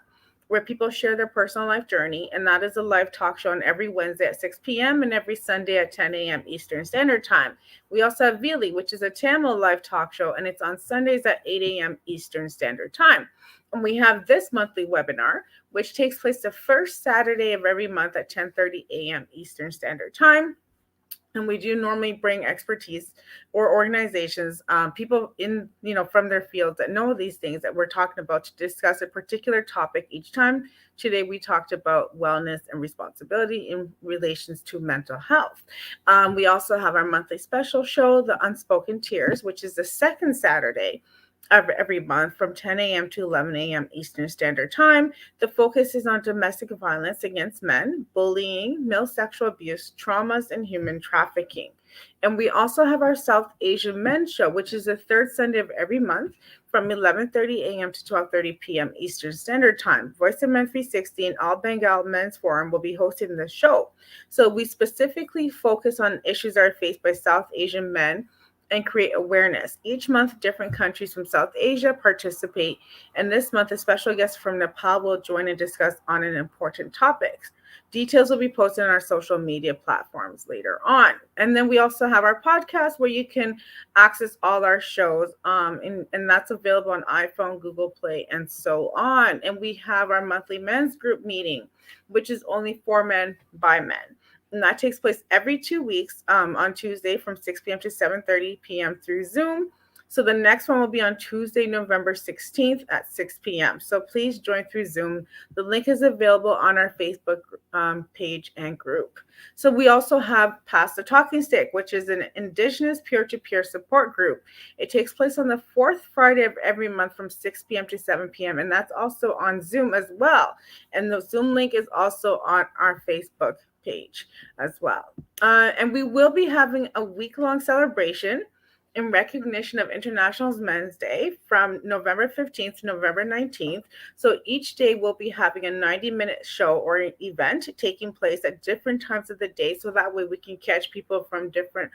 where people share their personal life journey, and that is a live talk show on every Wednesday at 6 p.m. and every Sunday at 10 a.m. Eastern Standard Time. We also have Vili, which is a Tamil live talk show, and it's on Sundays at 8 a.m. Eastern Standard Time. And we have this monthly webinar, which takes place the first Saturday of every month at 10:30 a.m. Eastern Standard Time. And we do normally bring expertise or organizations, people from their fields that know these things that we're talking about, to discuss a particular topic each time. Today, we talked about wellness and responsibility in relations to mental health. We also have our monthly special show, The Unspoken Tears, which is the second Saturday of every month from 10 a.m. to 11 a.m. Eastern Standard Time. The focus is on domestic violence against men, bullying, male sexual abuse, traumas, and human trafficking. And we also have our South Asian Men's Show, which is the third Sunday of every month from 11:30 a.m. to 12:30 p.m. Eastern Standard Time. Voice of Men 360 and All Bengal Men's Forum will be hosting the show. So we specifically focus on issues that are faced by South Asian men and create awareness. Each month, different countries from South Asia participate, and this month, a special guest from Nepal will join and discuss on an important topic. Details will be posted on our social media platforms later on. And then we also have our podcast where you can access all our shows, and that's available on iPhone, Google Play, and so on. And we have our monthly men's group meeting, which is only for men by men. And that takes place every 2 weeks on Tuesday from 6 p.m. to 7:30 p.m. through Zoom. So the next one will be on Tuesday, November 16th at 6 p.m. So please join through Zoom. The link is available on our Facebook page and group. So we also have Pass the Talking Stick, which is an Indigenous peer-to-peer support group. It takes place on the fourth Friday of every month from 6 p.m. to 7 p.m. And that's also on Zoom as well. And the Zoom link is also on our Facebook page as well. And we will be having a week-long celebration in recognition of International Men's Day from November 15th to November 19th. So each day we'll be having a 90-minute show or event taking place at different times of the day, so that way we can catch people from different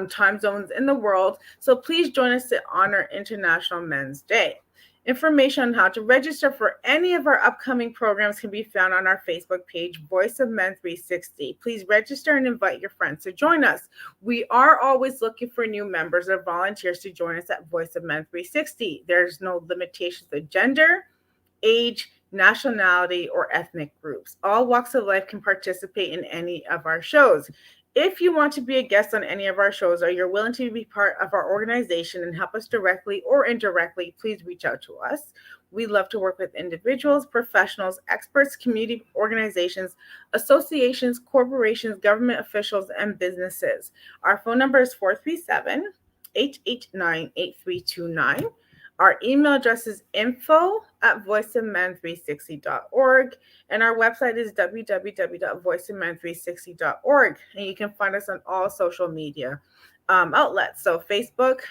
time zones in the world. So please join us to honor International Men's Day. Information on how to register for any of our upcoming programs can be found on our Facebook page, Voice of Men 360. Please register and invite your friends to join us. We are always looking for new members or volunteers to join us at Voice of Men 360. There's no limitations to gender, age, nationality, or ethnic groups. All walks of life can participate in any of our shows. If you want to be a guest on any of our shows, or you're willing to be part of our organization and help us directly or indirectly, please reach out to us. We love to work with individuals, professionals, experts, community organizations, associations, corporations, government officials, and businesses. Our phone number is 437-889-8329. Our email address is info@voiceofmen360.org, and our website is www.voiceofmen360.org. And you can find us on all social media outlets, so Facebook,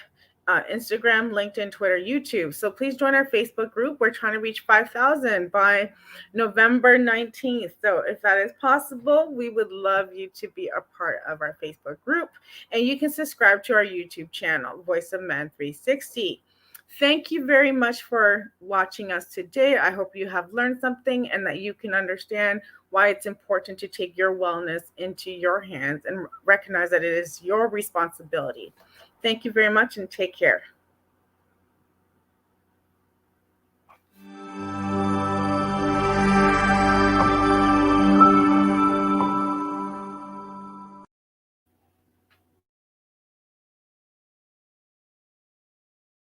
Instagram, LinkedIn, Twitter, YouTube. So please join our Facebook group. We're trying to reach 5,000 by November 19th. So if that is possible, we would love you to be a part of our Facebook group. And you can subscribe to our YouTube channel, Voice of Men 360. Thank you very much for watching us today. I hope you have learned something and that you can understand why it's important to take your wellness into your hands and recognize that it is your responsibility. Thank you very much and take care.